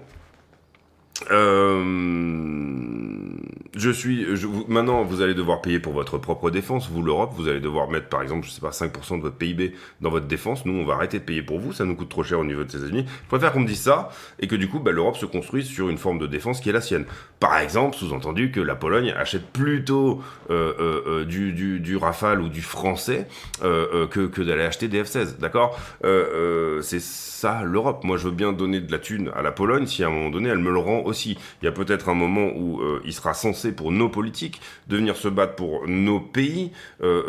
maintenant, vous allez devoir payer pour votre propre défense. Vous, l'Europe, vous allez devoir mettre, par exemple, je sais pas, 5% de votre PIB dans votre défense. Nous, on va arrêter de payer pour vous. Ça nous coûte trop cher au niveau des États-Unis. Je préfère qu'on me dise ça et que du coup, l'Europe se construise sur une forme de défense qui est la sienne. Par exemple, sous-entendu que la Pologne achète plutôt du Rafale ou du français que d'aller acheter des F-16. D'accord? C'est ça, l'Europe. Moi, je veux bien donner de la thune à la Pologne si à un moment donné, elle me le rend aussi. Il y a peut-être un moment où il sera censé, pour nos politiques, de venir se battre pour nos pays.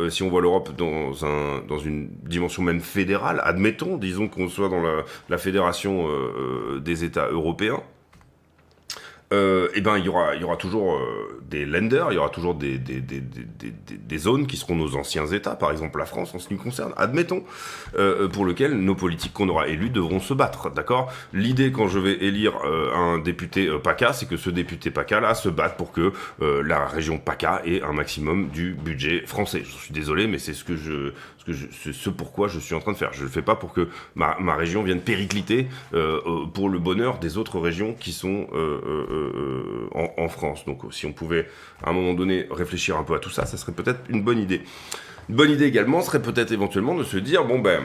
Si on voit l'Europe dans une dimension même fédérale, admettons, disons qu'on soit dans la fédération des États européens. Eh ben, il y aura toujours des lenders, il y aura toujours des zones qui seront nos anciens États, par exemple la France en ce qui nous concerne, admettons, pour lequel nos politiques qu'on aura élus devront se battre, d'accord? L'idée quand je vais élire un député PACA, c'est que ce député PACA-là se batte pour que la région PACA ait un maximum du budget français. Je suis désolé, mais c'est c'est ce pourquoi je suis en train de faire. Je le fais pas pour que ma région vienne péricliter pour le bonheur des autres régions qui sont en France. Donc si on pouvait à un moment donné réfléchir un peu à tout ça, ça serait peut-être une bonne idée. Une bonne idée également serait peut-être éventuellement de se dire, bon ben,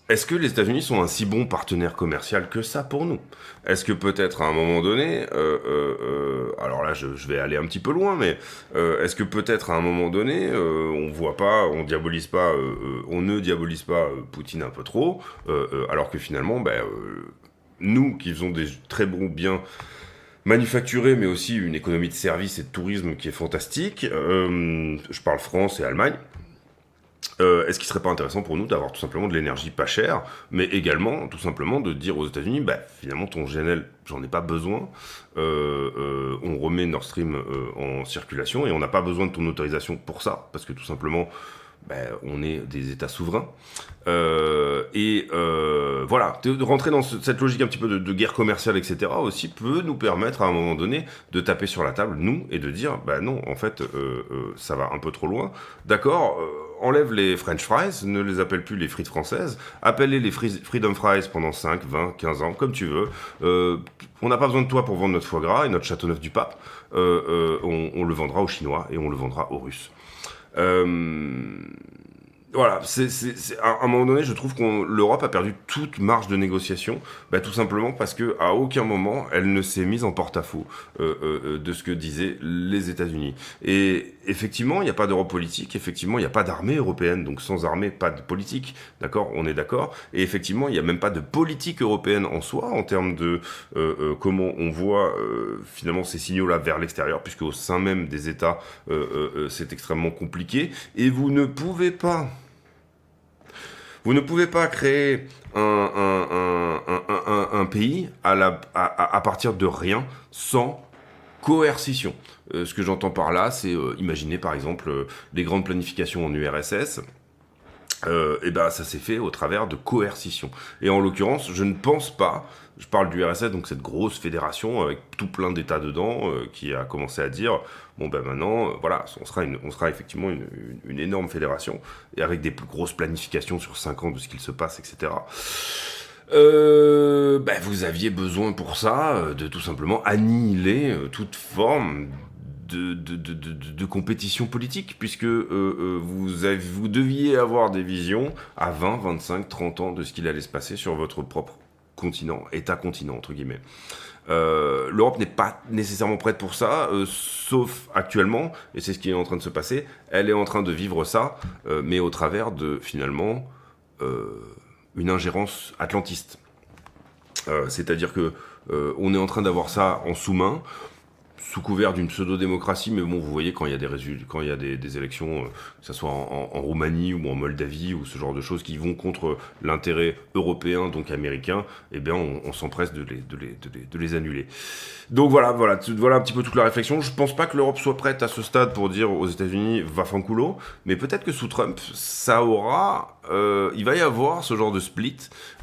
est-ce que les États-Unis sont un si bon partenaire commercial que ça pour nous? Est-ce que peut-être à un moment donné, alors là je vais aller un petit peu loin, mais est-ce que peut-être à un moment donné, on voit pas, on diabolise pas, on ne diabolise pas Poutine un peu trop, alors que finalement, ben, nous qui faisons des très bons biens manufacturés, mais aussi une économie de services et de tourisme qui est fantastique, je parle France et Allemagne. Est-ce qu'il serait pas intéressant pour nous d'avoir tout simplement de l'énergie pas chère, mais également tout simplement de dire aux États-Unis, bah finalement ton GNL, j'en ai pas besoin, on remet Nord Stream en circulation et on n'a pas besoin de ton autorisation pour ça, parce que tout simplement on est des États souverains. Voilà, de rentrer dans cette logique un petit peu de guerre commerciale, etc. aussi peut nous permettre à un moment donné de taper sur la table, nous, et de dire, bah non, en fait, ça va un peu trop loin. D'accord, enlève les French fries, ne les appelle plus les frites françaises, appelle-les les Freedom Fries pendant 5, 20, 15 ans, comme tu veux. On n'a pas besoin de toi pour vendre notre foie gras et notre Châteauneuf du Pape. On le vendra aux Chinois et on le vendra aux Russes. Voilà, à un moment donné, je trouve que l'Europe a perdu toute marge de négociation, tout simplement parce que à aucun moment elle ne s'est mise en porte-à-faux de ce que disaient les États-Unis. Et effectivement, il n'y a pas d'Europe politique, effectivement, il n'y a pas d'armée européenne, donc sans armée, pas de politique, d'accord, on est d'accord. Et effectivement, il n'y a même pas de politique européenne en soi en termes de comment on voit finalement ces signaux-là vers l'extérieur, puisque au sein même des États, c'est extrêmement compliqué. Et vous ne pouvez pas créer un pays à partir de rien sans coercition. Ce que j'entends par là, c'est imaginer par exemple les grandes planifications en URSS. Ça s'est fait au travers de coercition. Et en l'occurrence, je ne pense pas, je parle du RSS, donc cette grosse fédération avec tout plein d'États dedans, qui a commencé à dire, bon maintenant, voilà, on sera effectivement une énorme fédération, et avec des plus grosses planifications sur 5 ans de ce qu'il se passe, etc. Vous aviez besoin pour ça de tout simplement annihiler toute forme de compétition politique, puisque vous deviez avoir des visions à 20, 25, 30 ans de ce qu'il allait se passer sur votre propre continent, État-continent, entre guillemets. L'Europe n'est pas nécessairement prête pour ça, sauf actuellement, et c'est ce qui est en train de se passer, elle est en train de vivre ça, mais au travers de, finalement, une ingérence atlantiste. C'est-à-dire que on est en train d'avoir ça en sous-main, sous couvert d'une pseudo-démocratie, mais bon, vous voyez, quand il y a des résultats, quand il y a des élections, que ce soit en Roumanie ou en Moldavie, ou ce genre de choses qui vont contre l'intérêt européen, donc américain, eh bien, on s'empresse de les annuler. Donc voilà un petit peu toute la réflexion. Je pense pas que l'Europe soit prête à ce stade pour dire aux États-Unis, va fanculo, mais peut-être que sous Trump, il va y avoir ce genre de split,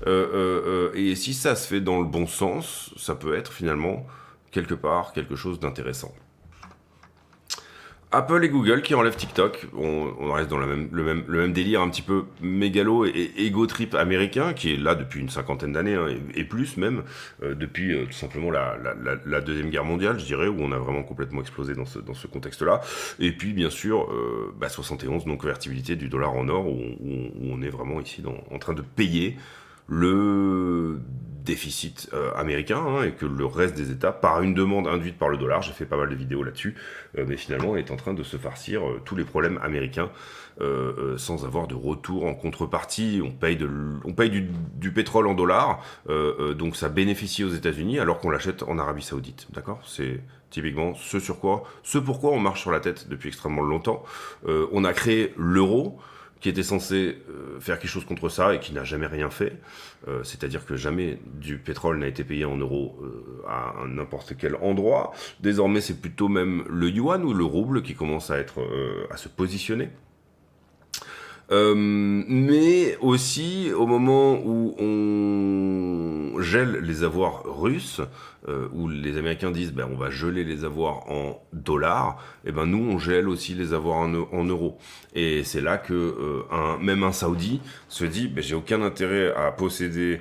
et si ça se fait dans le bon sens, ça peut être finalement quelque part quelque chose d'intéressant. Apple et Google qui enlèvent TikTok, on reste dans le même délire un petit peu mégalo et ego trip américain qui est là depuis une 50aine d'années, hein, et plus même, depuis tout simplement la Deuxième Guerre mondiale, je dirais, où on a vraiment complètement explosé dans ce contexte-là. Et puis bien sûr, 71, non-convertibilité du dollar en or, où on est vraiment ici en train de payer le déficit américain, hein, et que le reste des États, par une demande induite par le dollar, j'ai fait pas mal de vidéos là-dessus, mais finalement est en train de se farcir tous les problèmes américains sans avoir de retour en contrepartie. On paye du pétrole en dollars, donc ça bénéficie aux États-Unis alors qu'on l'achète en Arabie Saoudite, d'accord ? C'est typiquement ce pourquoi on marche sur la tête depuis extrêmement longtemps. On a créé l'euro, qui était censé faire quelque chose contre ça et qui n'a jamais rien fait. C'est-à-dire que jamais du pétrole n'a été payé en euros à n'importe quel endroit. Désormais, c'est plutôt même le yuan ou le rouble qui commence à se positionner. Mais aussi au moment où on gèle les avoirs russes, où les Américains disent on va geler les avoirs en dollars, et nous on gèle aussi les avoirs en euros. Et c'est là que même un Saoudi se dit j'ai aucun intérêt à posséder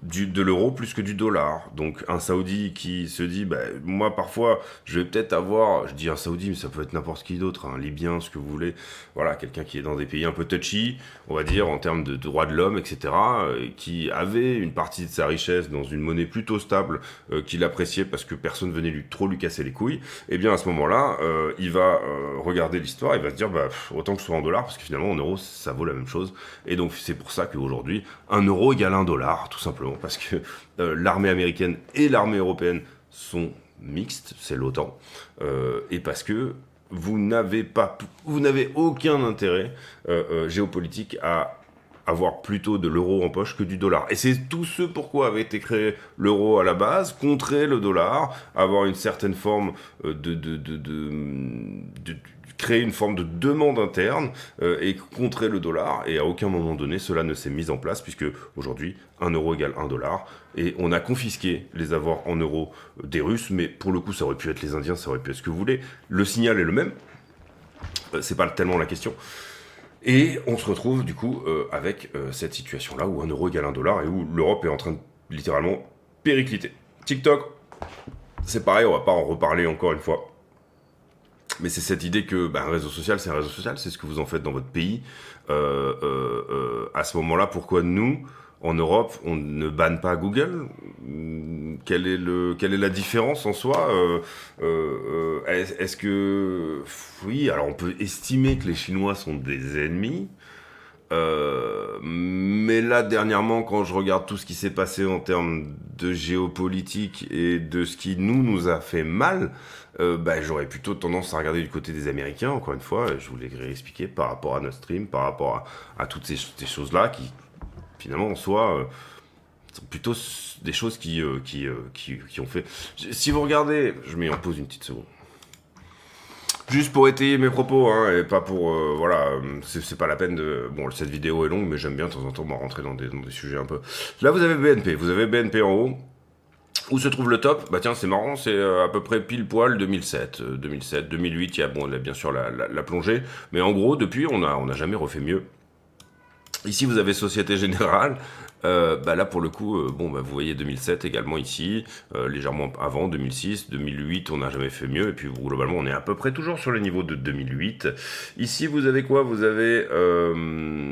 de l'euro plus que du dollar. Donc un Saoudi qui se dit moi parfois je vais peut-être avoir, je dis un Saoudi mais ça peut être n'importe qui d'autre, un Libyen, ce que vous voulez, voilà, quelqu'un qui est dans des pays un peu touchy, on va dire en termes de droits de l'homme, etc., qui avait une partie de sa richesse dans une monnaie plutôt stable, qu'il appréciait parce que personne venait trop lui casser les couilles, et bien à ce moment-là il va regarder l'histoire, il va se dire autant que ce soit en dollars, parce que finalement en euros ça vaut la même chose, et donc c'est pour ça qu'aujourd'hui un euro égale un dollar, tout simplement. Parce que l'armée américaine et l'armée européenne sont mixtes, c'est l'OTAN, et parce que vous n'avez aucun intérêt géopolitique à avoir plutôt de l'euro en poche que du dollar. Et c'est tout ce pourquoi avait été créé l'euro à la base, contrer le dollar, avoir une certaine forme créer une forme de demande interne et contrer le dollar, et à aucun moment donné cela ne s'est mis en place, puisque aujourd'hui 1 euro égale 1 dollar, et on a confisqué les avoirs en euros des Russes, mais pour le coup ça aurait pu être les Indiens, ça aurait pu être ce que vous voulez, le signal est le même, c'est pas tellement la question. Et on se retrouve du coup avec cette situation là où 1 euro égale 1 dollar, et où l'Europe est en train de littéralement péricliter. TikTok, c'est pareil, on va pas en reparler encore une fois. Mais c'est cette idée que un réseau social, c'est un réseau social, c'est ce que vous en faites dans votre pays. À ce moment-là, pourquoi nous, en Europe, on ne banne pas Google ? Quelle est la différence en soi ? Est-ce que... Oui, alors on peut estimer que les Chinois sont des ennemis, mais là, dernièrement, quand je regarde tout ce qui s'est passé en termes de géopolitique et de ce qui nous a fait mal, j'aurais plutôt tendance à regarder du côté des Américains, encore une fois, je vous l'ai expliqué, par rapport à Nord Stream, par rapport à toutes ces choses-là, qui, finalement, en soi, sont plutôt des choses qui ont fait... Si vous regardez... Je mets en pause une petite seconde. Juste pour étayer mes propos, et pas pour... c'est pas la peine de... Bon, cette vidéo est longue, mais j'aime bien de temps en temps m'en rentrer dans des sujets un peu... Là, vous avez BNP. Vous avez BNP en haut. Où se trouve le top ? Tiens, c'est marrant, c'est à peu près pile poil 2007. 2008, il y a bien sûr la plongée. Mais en gros, depuis, on n'a jamais refait mieux. Ici, vous avez Société Générale. Là, pour le coup, vous voyez 2007 également ici, légèrement avant, 2006, 2008, on n'a jamais fait mieux, et puis globalement, on est à peu près toujours sur les niveaux de 2008. Ici, vous avez quoi ? Vous avez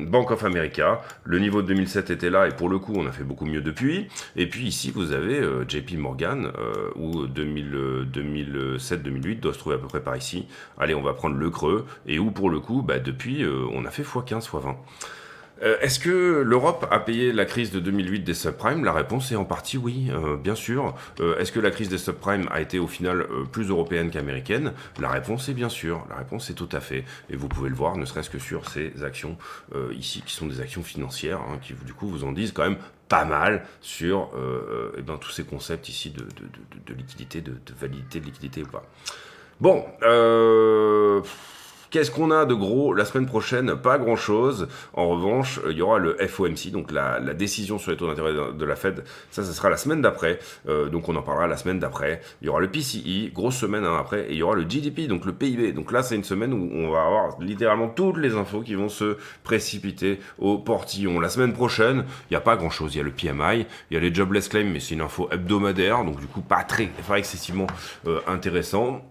Bank of America, le niveau de 2007 était là, et pour le coup, on a fait beaucoup mieux depuis. Et puis ici, vous avez JP Morgan, où 2007-2008 doit se trouver à peu près par ici. Allez, on va prendre le creux, et où pour le coup, depuis, on a fait x15, x20. Est-ce que l'Europe a payé la crise de 2008 des subprimes ? La réponse est en partie oui, bien sûr. Est-ce que la crise des subprimes a été au final plus européenne qu'américaine ? La réponse est bien sûr, la réponse est tout à fait. Et vous pouvez le voir, ne serait-ce que sur ces actions ici, qui sont des actions financières, qui du coup vous en disent quand même pas mal sur tous ces concepts ici de liquidité, de validité de liquidité ou pas. Bon, qu'est-ce qu'on a de gros la semaine prochaine ? Pas grand-chose. En revanche, il y aura le FOMC, donc la décision sur les taux d'intérêt de la Fed. Ça sera la semaine d'après. Donc on en parlera la semaine d'après. Il y aura le PCE, grosse semaine après, et il y aura le GDP, donc le PIB. Donc là, c'est une semaine où on va avoir littéralement toutes les infos qui vont se précipiter au portillon. La semaine prochaine, il n'y a pas grand-chose. Il y a le PMI, il y a les jobless claims, mais c'est une info hebdomadaire, donc du coup pas excessivement intéressant.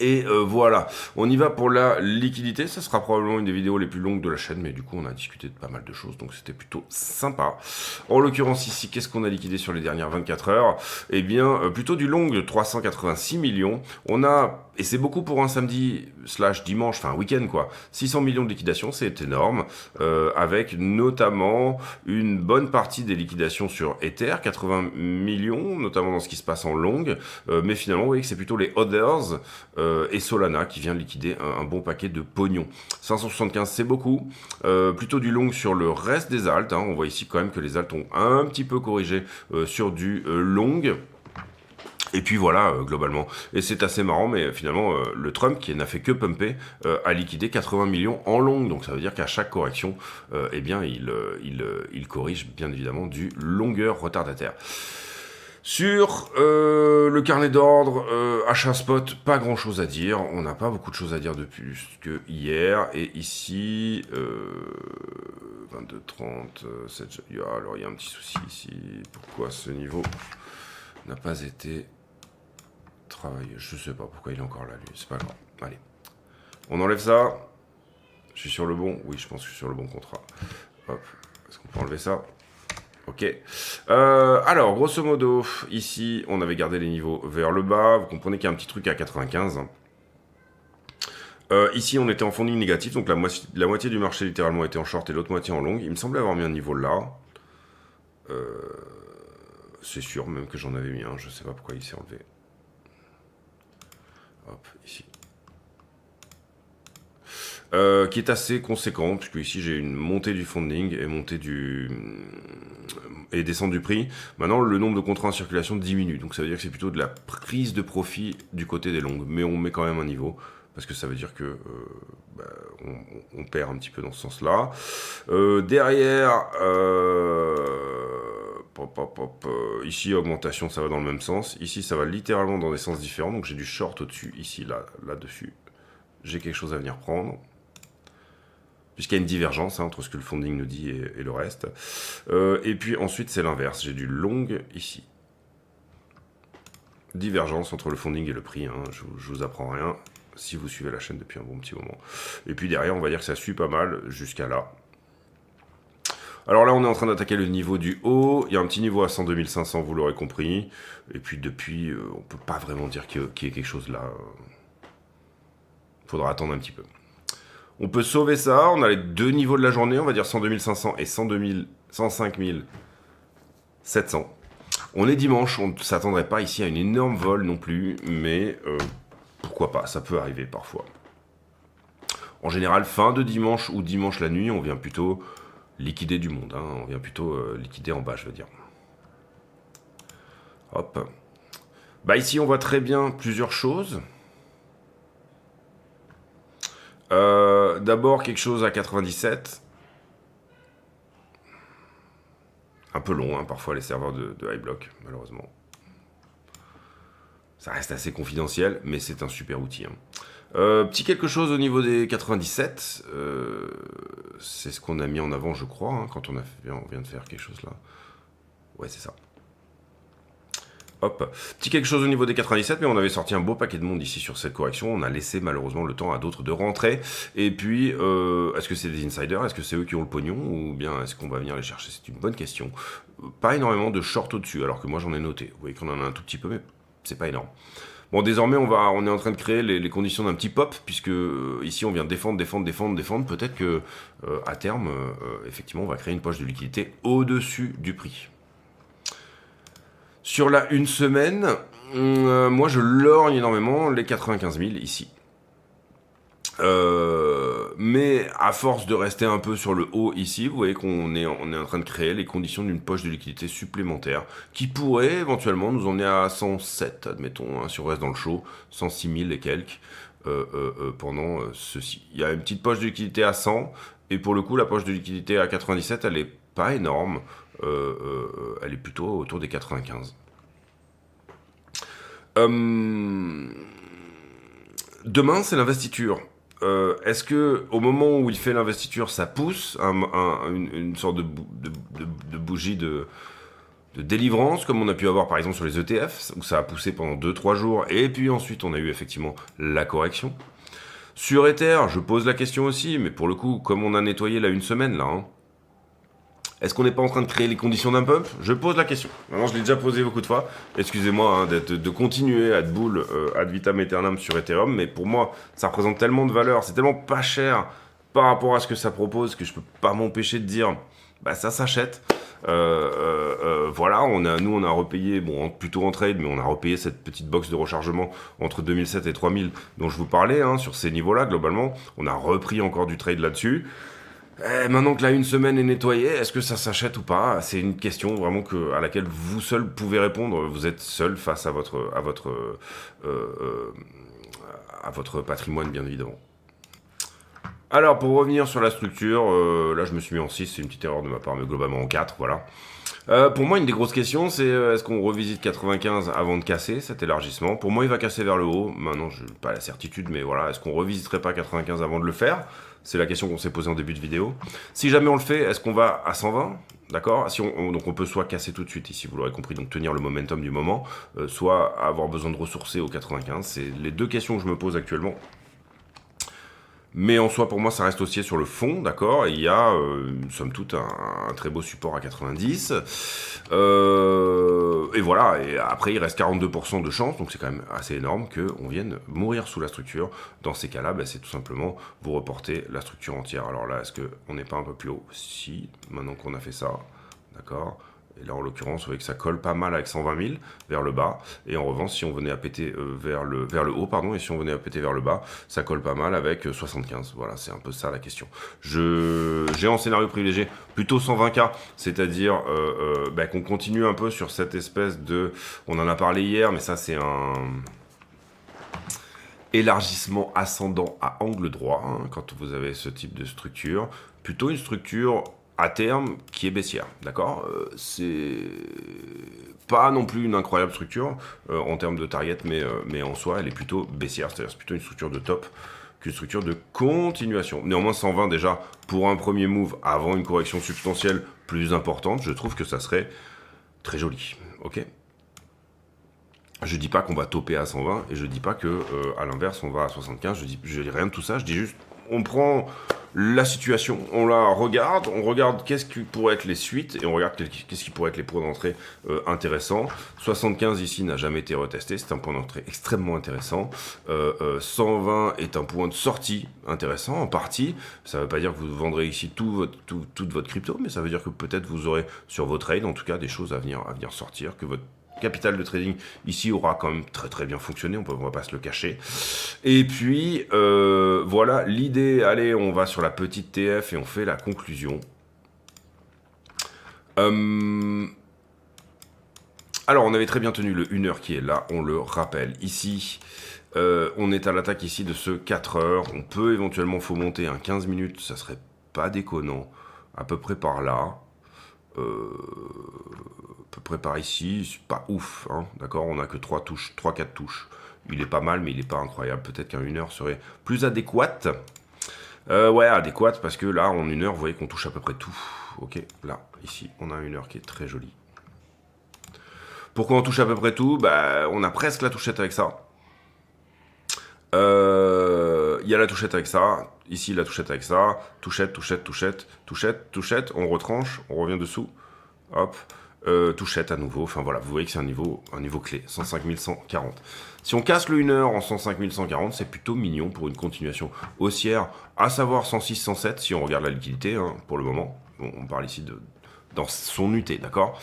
Et voilà, on y va pour la liquidité, ça sera probablement une des vidéos les plus longues de la chaîne, mais du coup on a discuté de pas mal de choses, donc c'était plutôt sympa. En l'occurrence ici, qu'est-ce qu'on a liquidé sur les dernières 24 heures ? Plutôt du long de 386 millions, on a Et c'est beaucoup pour un samedi / dimanche, enfin un week-end quoi. 600 millions de liquidations, c'est énorme, avec notamment une bonne partie des liquidations sur Ether, 80 millions, notamment dans ce qui se passe en longue, mais finalement, vous voyez que c'est plutôt les Others et Solana qui vient liquider un bon paquet de pognon. 575, c'est beaucoup, plutôt du long sur le reste des alts, hein. On voit ici quand même que les alts ont un petit peu corrigé sur du long. Et puis voilà, globalement. Et c'est assez marrant, mais finalement, le Trump, qui n'a fait que pumper, a liquidé 80 millions en long. Donc ça veut dire qu'à chaque correction, eh bien, il corrige bien évidemment du longueur retardataire. Sur le carnet d'ordre, achat spot, pas grand chose à dire. On n'a pas beaucoup de choses à dire de plus que hier. Et ici, 22,30, alors il y a un petit souci ici. Pourquoi ce niveau n'a pas été travaillé? Je sais pas pourquoi il est encore là, lui. C'est pas grave. Allez. On enlève ça. Je suis sur le bon. Oui, je pense que je suis sur le bon contrat. Hop. Est-ce qu'on peut enlever ça? Ok. Alors, grosso modo, ici, on avait gardé les niveaux vers le bas. Vous comprenez qu'il y a un petit truc à 95. Ici, on était en funding négatif, donc la moitié du marché littéralement était en short et l'autre moitié en long. Il me semblait avoir mis un niveau là. C'est sûr, même que j'en avais mis un. Je sais pas pourquoi il s'est enlevé. Hop, ici. Qui est assez conséquent, puisque ici j'ai une montée du funding et descente du prix. Maintenant, le nombre de contrats en circulation diminue, donc ça veut dire que c'est plutôt de la prise de profit du côté des longues, mais on met quand même un niveau, parce que ça veut dire que on perd un petit peu dans ce sens-là. Derrière, ici augmentation, ça va dans le même sens. Ici, ça va littéralement dans des sens différents, donc j'ai du short au-dessus, ici, là-dessus. J'ai quelque chose à venir prendre, puisqu'il y a une divergence entre ce que le funding nous dit et le reste. Et puis ensuite, c'est l'inverse. J'ai du long ici. Divergence entre le funding et le prix. Hein. Je vous apprends rien si vous suivez la chaîne depuis un bon petit moment. Et puis derrière, on va dire que ça suit pas mal jusqu'à là. Alors là, on est en train d'attaquer le niveau du haut. Il y a un petit niveau à 102 500, vous l'aurez compris. Et puis depuis, on peut pas vraiment dire qu'il y ait quelque chose là. Faudra attendre un petit peu. On peut sauver ça, on a les deux niveaux de la journée, on va dire 102 500 et 105 700. On est dimanche, on ne s'attendrait pas ici à une énorme vol non plus, mais pourquoi pas, ça peut arriver parfois. En général, fin de dimanche ou dimanche la nuit, on vient plutôt liquider du monde, hein, on vient plutôt liquider en bas, je veux dire. Hop. Bah ici, on voit très bien plusieurs choses. D'abord quelque chose à 97. Un peu long, hein, parfois les serveurs de iBlock, malheureusement. Ça reste assez confidentiel, mais c'est un super outil. Hein. Petit quelque chose au niveau des 97. C'est ce qu'on a mis en avant, je crois, hein, quand on vient de faire quelque chose là. Ouais, c'est ça. Hop, petit quelque chose au niveau des 97, mais on avait sorti un beau paquet de monde ici sur cette correction. On a laissé malheureusement le temps à d'autres de rentrer. Et puis, est-ce que c'est des insiders? Est-ce que c'est eux qui ont le pognon? Ou bien est-ce qu'on va venir les chercher? C'est une bonne question. Pas énormément de short au-dessus, alors que moi j'en ai noté. Vous voyez qu'on en a un tout petit peu, mais c'est pas énorme. Bon, désormais, on est en train de créer les conditions d'un petit pop, puisque ici on vient défendre. Peut-être que à terme, effectivement, on va créer une poche de liquidité au-dessus du prix. Sur la une semaine, moi je lorgne énormément les 95 000 ici. Mais à force de rester un peu sur le haut ici, vous voyez qu'on est en train de créer les conditions d'une poche de liquidité supplémentaire qui pourrait éventuellement nous emmener à 107, admettons, hein, si on reste dans le show, 106 000 et quelques pendant ceci. Il y a une petite poche de liquidité à 100, et pour le coup, la poche de liquidité à 97, elle est pas énorme. Elle est plutôt autour des 95. Demain, c'est l'investiture. Est-ce que au moment où il fait l'investiture, ça pousse une sorte de bougie de délivrance, comme on a pu avoir par exemple sur les ETF, où ça a poussé pendant 2-3 jours, et puis ensuite on a eu effectivement la correction. Sur Ether, je pose la question aussi, mais pour le coup, comme on a nettoyé là une semaine, là, hein, Est-ce qu'on n'est pas en train de créer les conditions d'un pump? Je pose la question. Maintenant, je l'ai déjà posé beaucoup de fois. Excusez-moi hein, de continuer à être boule ad vitam aeternam sur Ethereum, mais pour moi, ça représente tellement de valeur, c'est tellement pas cher par rapport à ce que ça propose que je peux pas m'empêcher de dire, bah ça s'achète. Voilà, nous on a repayé, bon plutôt en trade, mais on a repayé cette petite box de rechargement entre 2007 et 3000 dont je vous parlais, hein, sur ces niveaux-là globalement. On a repris encore du trade là-dessus. Maintenant que la une semaine est nettoyée, est-ce que ça s'achète ou pas? C'est une question vraiment à laquelle vous seul pouvez répondre. Vous êtes seul face à votre patrimoine, bien évidemment. Alors, pour revenir sur la structure, là je me suis mis en 6, c'est une petite erreur de ma part, mais globalement en 4, voilà. Pour moi, une des grosses questions, c'est est-ce qu'on revisite 95 avant de casser cet élargissement? Pour moi, il va casser vers le haut. Maintenant, je n'ai pas la certitude, mais voilà, est-ce qu'on revisiterait pas 95 avant de le faire? C'est la question qu'on s'est posée en début de vidéo. Si jamais on le fait, est-ce qu'on va à 120? D'accord. Donc on peut soit casser tout de suite ici, vous l'aurez compris, donc tenir le momentum du moment, soit avoir besoin de ressourcer au 95. C'est les deux questions que je me pose actuellement. Mais en soi, pour moi, ça reste aussi sur le fond, d'accord. Il y a, somme toute, un très beau support à 90. Et voilà, et après, il reste 42% de chance, donc c'est quand même assez énorme qu'on vienne mourir sous la structure. Dans ces cas-là, bah, c'est tout simplement vous reporter la structure entière. Alors là, est-ce qu'on n'est pas un peu plus haut? Si, maintenant qu'on a fait ça, d'accord. Et là, en l'occurrence, vous voyez que ça colle pas mal avec 120 000 vers le bas. Et en revanche, si on venait à péter vers le haut, pardon, et si on venait à péter vers le bas, ça colle pas mal avec 75. Voilà, c'est un peu ça la question. J'ai en scénario privilégié plutôt 120K, c'est-à-dire bah, qu'on continue un peu sur cette espèce de... On en a parlé hier, mais ça, c'est un... élargissement ascendant à angle droit, hein, quand vous avez ce type de structure. Plutôt une structure... à terme, qui est baissière, d'accord. C'est pas non plus une incroyable structure en termes de target, mais en soi, elle est plutôt baissière, c'est-à-dire c'est plutôt une structure de top qu'une structure de continuation. Néanmoins, 120 déjà, pour un premier move, avant une correction substantielle plus importante, je trouve que ça serait très joli, ok. Je dis pas qu'on va toper à 120, et je dis pas que, à l'inverse, on va à 75, je dis rien de tout ça, je dis juste, on prend la situation, on regarde qu'est-ce qui pourrait être les suites, et on regarde qu'est-ce qui pourrait être les points d'entrée intéressants. 75 ici n'a jamais été retesté, c'est un point d'entrée extrêmement intéressant. 120 est un point de sortie intéressant, en partie. Ça ne veut pas dire que vous vendrez ici toute votre crypto, mais ça veut dire que peut-être vous aurez sur vos trades, en tout cas, des choses à venir sortir, que votre capital de trading ici aura quand même très très bien fonctionné, on va pas se le cacher. Et puis voilà l'idée. Allez, on va sur la petite TF et on fait la conclusion. Alors on avait très bien tenu le 1 heure qui est là, on le rappelle. Ici on est à l'attaque ici de ce 4 heures. On peut éventuellement faut monter un 15 minutes, ça serait pas déconnant, à peu près par là. À peu près par ici, c'est pas ouf, hein, d'accord, on a que 3-4 touches, il est pas mal, mais il est pas incroyable, peut-être qu'un 1 heure serait plus adéquate, ouais, adéquate, parce que là, en 1 heure, vous voyez qu'on touche à peu près tout, ok, là, ici, on a 1 heure qui est très jolie. Pourquoi on touche à peu près tout? Bah, on a presque la touchette avec ça, il y a la touchette avec ça, ici la touchette avec ça, touchette, on retranche, on revient dessous, hop, touchette à nouveau, enfin voilà, vous voyez que c'est un niveau clé, 105 140. Si on casse le 1 heure en 105 140, c'est plutôt mignon pour une continuation haussière, à savoir 106, 107 si on regarde la liquidité, hein, pour le moment, bon, on parle ici dans son UT, d'accord.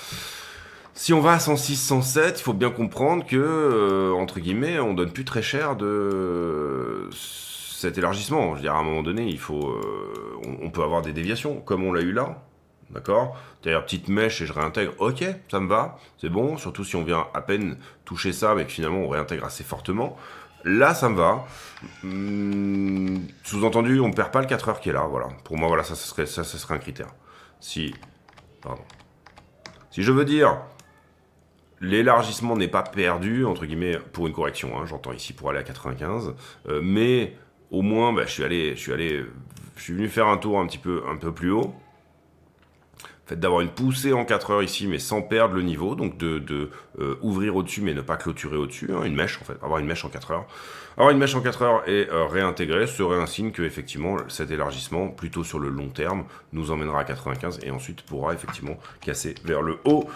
Si on va à 106, 107, il faut bien comprendre que, entre guillemets, on donne plus très cher de cet élargissement. Je veux dire, à un moment donné, il faut, on peut avoir des déviations, comme on l'a eu là, d'accord. C'est-à-dire, petite mèche et je réintègre, ok, ça me va, c'est bon, surtout si on vient à peine toucher ça, mais que finalement on réintègre assez fortement. Là, ça me va. Sous-entendu, on ne perd pas le 4 heures qui est là, voilà. Pour moi, voilà, ça serait un critère. Si je veux dire... l'élargissement n'est pas perdu, entre guillemets, pour une correction, hein, j'entends ici pour aller à 95, mais au moins, bah, je suis venu faire un tour un peu plus haut, fait d'avoir une poussée en 4 heures ici, mais sans perdre le niveau, donc de ouvrir au-dessus, mais ne pas clôturer au-dessus, hein, une mèche en fait, avoir une mèche en 4 heures. Avoir une mèche en 4 heures et réintégrer serait un signe que effectivement cet élargissement, plutôt sur le long terme, nous emmènera à 95 et ensuite pourra effectivement casser vers le haut.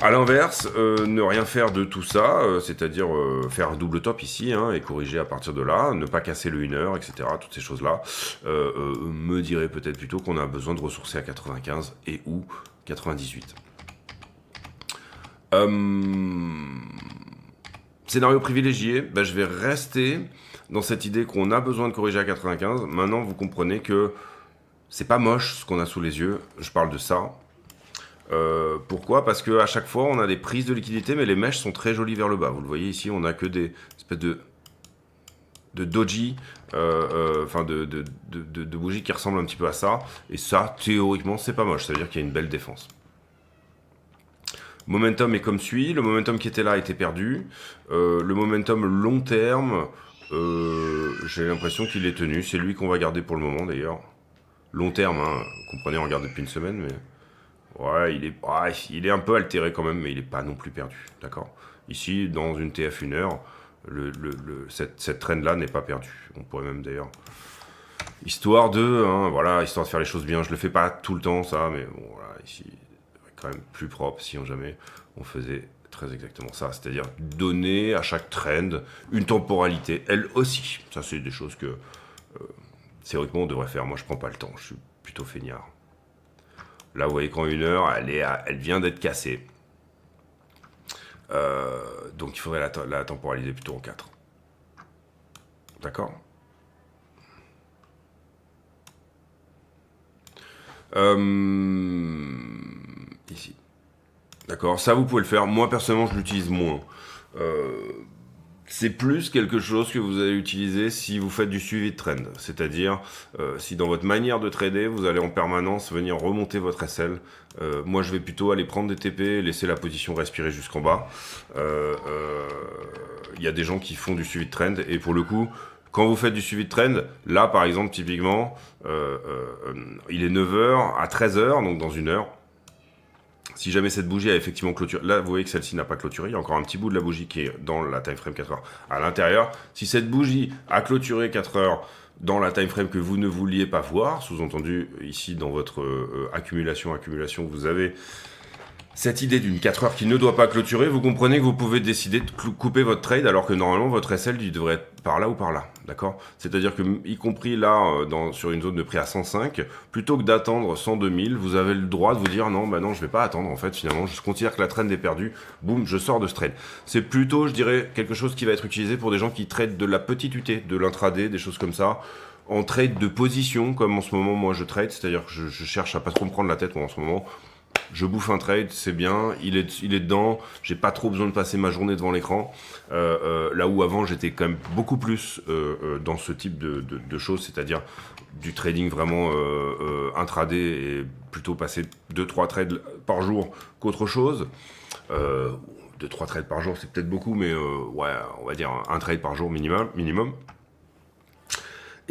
A l'inverse, ne rien faire de tout ça, c'est-à-dire faire un double top ici hein, et corriger à partir de là, ne pas casser le 1 heure, etc. Toutes ces choses-là me dirait peut-être plutôt qu'on a besoin de ressourcer à 95 et ou 98. Scénario privilégié, ben, je vais rester dans cette idée qu'on a besoin de corriger à 95. Maintenant, vous comprenez que c'est pas moche ce qu'on a sous les yeux, je parle de ça. Pourquoi? Parce qu'à chaque fois, on a des prises de liquidité, mais les mèches sont très jolies vers le bas. Vous le voyez ici, on a que des espèces de doji, enfin de bougies qui ressemblent un petit peu à ça. Et ça, théoriquement, c'est pas moche. Ça veut dire qu'il y a une belle défense. Momentum est comme suit. Le momentum qui était là a été perdu. Le momentum long terme, j'ai l'impression qu'il est tenu. C'est lui qu'on va garder pour le moment, d'ailleurs. Long terme, hein, vous comprenez, on regarde depuis une semaine, mais... Ouais, il est un peu altéré quand même, mais il n'est pas non plus perdu, d'accord? Ici, dans une TF 1 heure, cette trend-là n'est pas perdue. On pourrait même d'ailleurs... Histoire de, hein, voilà, histoire de faire les choses bien. Je le fais pas tout le temps, ça, mais bon, voilà, ici, quand même plus propre, si jamais on faisait très exactement ça. C'est-à-dire donner à chaque trend une temporalité, elle aussi. Ça, c'est des choses que, théoriquement, on devrait faire. Moi, je prends pas le temps, je suis plutôt feignard. Là, vous voyez qu'en 1 heure, elle vient d'être cassée. Donc, il faudrait la temporaliser plutôt en 4. D'accord? Ici. D'accord, ça, vous pouvez le faire. Moi, personnellement, je l'utilise moins. C'est plus quelque chose que vous allez utiliser si vous faites du suivi de trend. C'est-à-dire, si dans votre manière de trader, vous allez en permanence venir remonter votre SL. Moi, je vais plutôt aller prendre des TP, laisser la position respirer jusqu'en bas. Il y a des gens qui font du suivi de trend. Et pour le coup, quand vous faites du suivi de trend, là, par exemple, typiquement, il est 9h à 13h, donc dans 1 heure. Si jamais cette bougie a effectivement clôturé, là vous voyez que celle-ci n'a pas clôturé, il y a encore un petit bout de la bougie qui est dans la time frame 4 heures à l'intérieur. Si cette bougie a clôturé 4 heures dans la time frame que vous ne vouliez pas voir, sous-entendu ici dans votre accumulation, vous avez cette idée d'une 4 heures qui ne doit pas clôturer, vous comprenez que vous pouvez décider de couper votre trade alors que normalement votre SL il devrait être par là ou par là, d'accord? C'est-à-dire que, y compris là, sur une zone de prix à 105, plutôt que d'attendre 102 000, vous avez le droit de vous dire non, bah non, je vais pas attendre en fait, finalement, je considère que la trend est perdue, boum, je sors de ce trade. C'est plutôt, je dirais, quelque chose qui va être utilisé pour des gens qui traitent de la petite UT, de l'intraday, des choses comme ça, en trade de position, comme en ce moment, moi je trade, c'est-à-dire que je cherche à pas trop me prendre la tête, moi, en ce moment. Je bouffe un trade, c'est bien, il est dedans, j'ai pas trop besoin de passer ma journée devant l'écran, là où avant j'étais quand même beaucoup plus dans ce type de choses, c'est-à-dire du trading vraiment intraday et plutôt passer 2-3 trades par jour qu'autre chose. 2-3 trades par jour c'est peut-être beaucoup, mais ouais, on va dire un trade par jour minimum.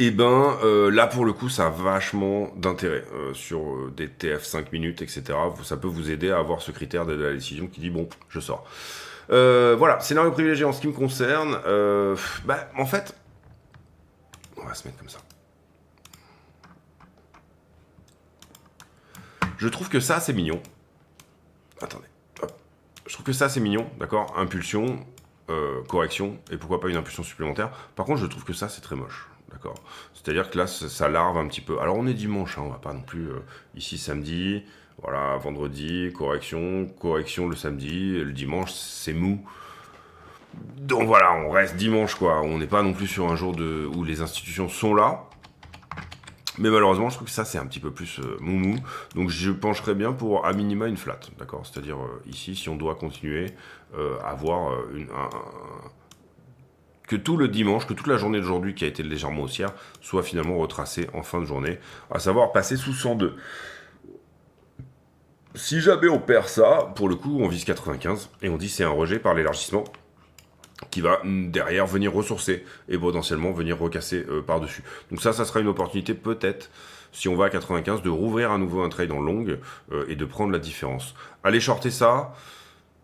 Et ben là pour le coup ça a vachement d'intérêt sur des TF 5 minutes etc. Ça peut vous aider à avoir ce critère de la décision qui dit bon je sors. Voilà, scénario privilégié en ce qui me concerne. En fait, on va se mettre comme ça. Je trouve que ça c'est mignon. Attendez, hop. Je trouve que ça c'est mignon, d'accord? Impulsion, correction, et pourquoi pas une impulsion supplémentaire. Par contre je trouve que ça c'est très moche. D'accord. C'est-à-dire que là, ça larve un petit peu. Alors, on est dimanche, hein, on va pas non plus... ici, samedi, voilà, vendredi, correction le samedi, et le dimanche, c'est mou. Donc voilà, on reste dimanche, quoi. On n'est pas non plus sur un jour où les institutions sont là. Mais malheureusement, je trouve que ça, c'est un petit peu plus mou. Donc, je pencherais bien pour, à minima, une flat, d'accord? C'est-à-dire, ici, si on doit continuer à avoir que tout le dimanche, que toute la journée d'aujourd'hui qui a été légèrement haussière, soit finalement retracée en fin de journée, à savoir passer sous 102. Si jamais on perd ça, pour le coup, on vise 95, et on dit c'est un rejet par l'élargissement. qui va derrière venir ressourcer et potentiellement venir recasser par-dessus. Donc ça sera une opportunité peut-être, si on va à 95, de rouvrir à nouveau un trade en longue et de prendre la différence. Aller shorter ça,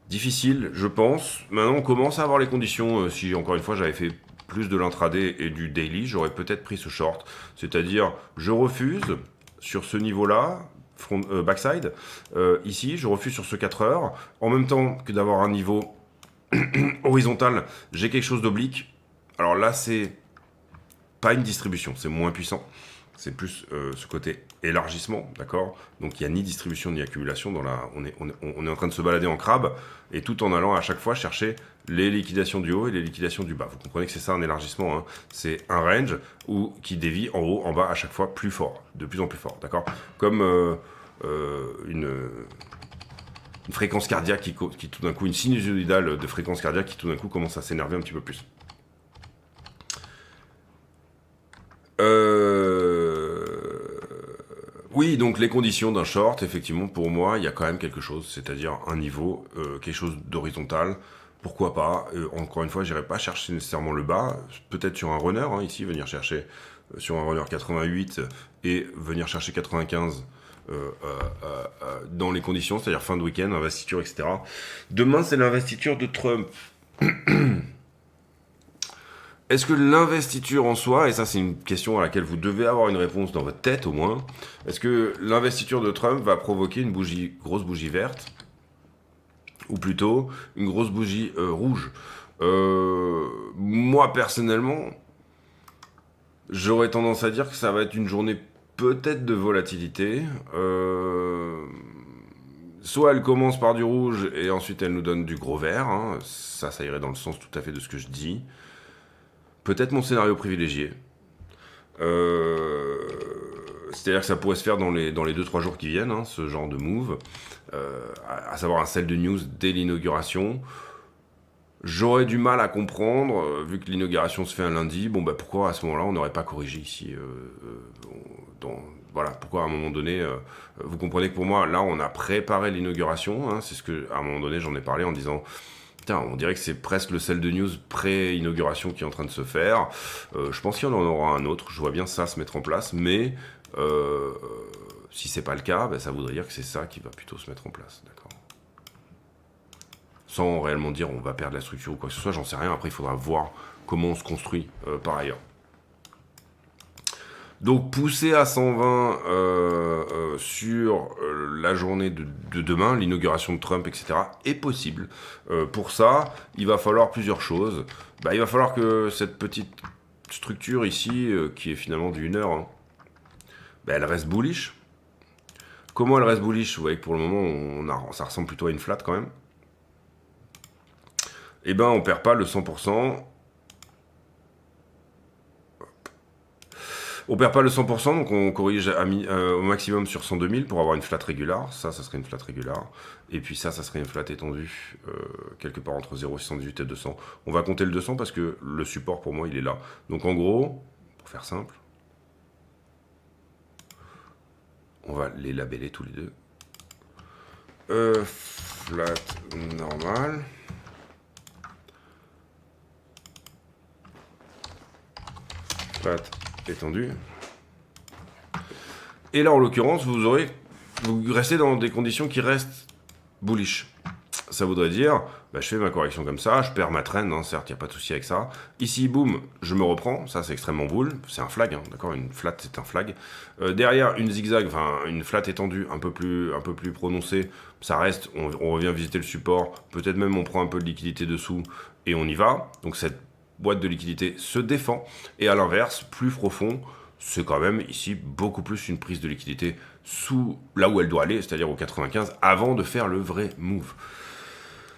difficile, je pense. Maintenant, on commence à avoir les conditions. Si, encore une fois, j'avais fait plus de l'intraday et du daily, j'aurais peut-être pris ce short. C'est-à-dire, je refuse sur ce niveau-là, backside. Ici, je refuse sur ce 4 heures. En même temps que d'avoir un niveau horizontal, j'ai quelque chose d'oblique. Alors là, c'est pas une distribution, c'est moins puissant. C'est plus ce côté élargissement, d'accord. Donc il n'y a ni distribution ni accumulation. On est en train de se balader en crabe, et tout en allant à chaque fois chercher les liquidations du haut et les liquidations du bas. Vous comprenez que c'est ça un élargissement, hein. C'est un range qui dévie en haut, en bas, à chaque fois plus fort, de plus en plus fort, d'accord. Comme une fréquence cardiaque qui tout d'un coup, une sinusoïdale de fréquence cardiaque qui tout d'un coup commence à s'énerver un petit peu plus. Oui, donc les conditions d'un short, effectivement, pour moi, il y a quand même quelque chose, c'est-à-dire un niveau, quelque chose d'horizontal. Pourquoi pas. Encore une fois, j'irai pas chercher nécessairement le bas, peut-être sur un runner, hein, ici, venir chercher sur un runner 88 et venir chercher 95 dans les conditions, c'est-à-dire fin de week-end, investiture, etc. Demain, c'est l'investiture de Trump. Est-ce que l'investiture en soi, et ça c'est une question à laquelle vous devez avoir une réponse dans votre tête au moins, est-ce que l'investiture de Trump va provoquer une grosse bougie verte, ou plutôt une grosse bougie rouge? Moi personnellement, j'aurais tendance à dire que ça va être une journée peut-être de volatilité. Soit elle commence par du rouge et ensuite elle nous donne du gros vert, hein. Ça irait dans le sens tout à fait de ce que je dis. Peut-être mon scénario privilégié. C'est-à-dire que ça pourrait se faire dans les 2-3 jours qui viennent, hein, ce genre de move. À savoir un sell de news dès l'inauguration. J'aurais du mal à comprendre, vu que l'inauguration se fait un lundi, bon bah pourquoi à ce moment-là on n'aurait pas corrigé ici voilà, pourquoi à un moment donné, vous comprenez que pour moi, là on a préparé l'inauguration, hein, c'est ce que à un moment donné j'en ai parlé en disant... Putain, on dirait que c'est presque le sell de news pré-inauguration qui est en train de se faire. Je pense qu'il y en aura un autre. Je vois bien ça se mettre en place. Mais si c'est pas le cas, ben, ça voudrait dire que c'est ça qui va plutôt se mettre en place. D'accord. Sans réellement dire on va perdre la structure ou quoi que ce soit, j'en sais rien. Après, il faudra voir comment on se construit par ailleurs. Donc pousser à 120 sur la journée de demain, l'inauguration de Trump, etc., est possible. Pour ça, il va falloir plusieurs choses. Il va falloir que cette petite structure ici, qui est finalement d'1 heure, hein, elle reste bullish. Comment elle reste bullish? Vous voyez que pour le moment, ça ressemble plutôt à une flat quand même. Eh ben, on perd pas le 100%. On perd pas le 100%, donc on corrige au maximum sur 102 000 pour avoir une flat régulière. Ça serait une flat régulière. Et puis ça serait une flat étendue, quelque part entre 0,78 et 200. On va compter le 200 parce que le support pour moi il est là. Donc en gros, pour faire simple, on va les labeller tous les deux. Flat normal. Flat étendu. Et là, en l'occurrence, vous restez dans des conditions qui restent bullish. Ça voudrait dire, je fais ma correction comme ça, je perds ma trend, hein, certes, il n'y a pas de souci avec ça. Ici, boum, je me reprends, ça c'est extrêmement bull, c'est un flag, hein, d'accord, une flat c'est un flag. Derrière, une zigzag, enfin une flat étendue un peu plus prononcée, ça reste, on revient visiter le support, peut-être même on prend un peu de liquidité dessous et on y va. Donc cette boîte de liquidité se défend, et à l'inverse, plus profond, c'est quand même ici beaucoup plus une prise de liquidité sous là où elle doit aller, c'est-à-dire au 95, avant de faire le vrai move.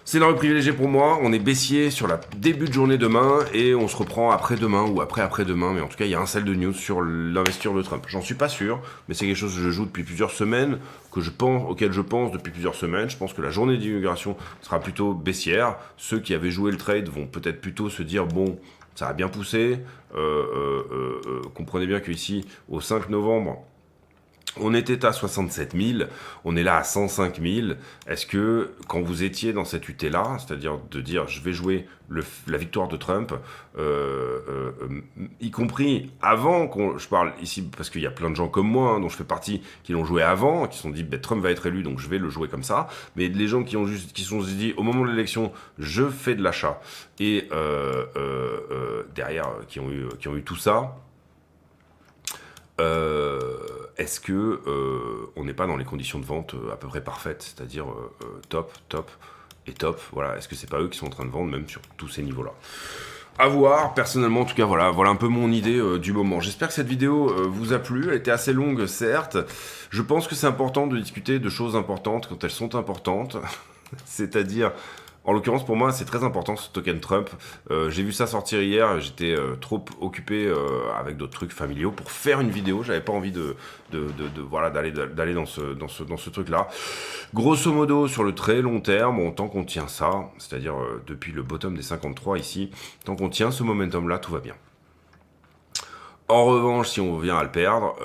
Scénario privilégié pour moi, on est baissier sur la début de journée demain et on se reprend après-demain ou après-après-demain, mais en tout cas il y a un sell de news sur l'investiture de Trump. J'en suis pas sûr, mais c'est quelque chose que je joue depuis plusieurs semaines, auquel je pense depuis plusieurs semaines. Je pense que la journée d'inauguration sera plutôt baissière. Ceux qui avaient joué le trade vont peut-être plutôt se dire bon, ça a bien poussé. Comprenez bien qu'ici, au 5 novembre, On était à 67 000, on est là à 105 000. Est-ce que quand vous étiez dans cette UT-là, c'est-à-dire de dire je vais jouer la victoire de Trump, y compris avant je parle ici parce qu'il y a plein de gens comme moi, dont je fais partie, qui l'ont joué avant, qui se sont dit Trump va être élu donc je vais le jouer comme ça, mais les gens qui se sont dit au moment de l'élection je fais de l'achat et derrière qui ont eu tout ça. Est-ce que on n'est pas dans les conditions de vente à peu près parfaites, c'est-à-dire top, top et top, voilà, est-ce que c'est pas eux qui sont en train de vendre même sur tous ces niveaux-là? À voir, personnellement en tout cas, voilà un peu mon idée du moment. J'espère que cette vidéo vous a plu, elle était assez longue certes, je pense que c'est important de discuter de choses importantes quand elles sont importantes, c'est-à-dire... En l'occurrence, pour moi, c'est très important ce token Trump. J'ai vu ça sortir hier, j'étais trop occupé avec d'autres trucs familiaux pour faire une vidéo. J'avais pas envie voilà, d'aller dans ce truc-là. Grosso modo, sur le très long terme, bon, tant qu'on tient ça, c'est-à-dire depuis le bottom des 53 ici, tant qu'on tient ce momentum-là, tout va bien. En revanche, si on vient à le perdre,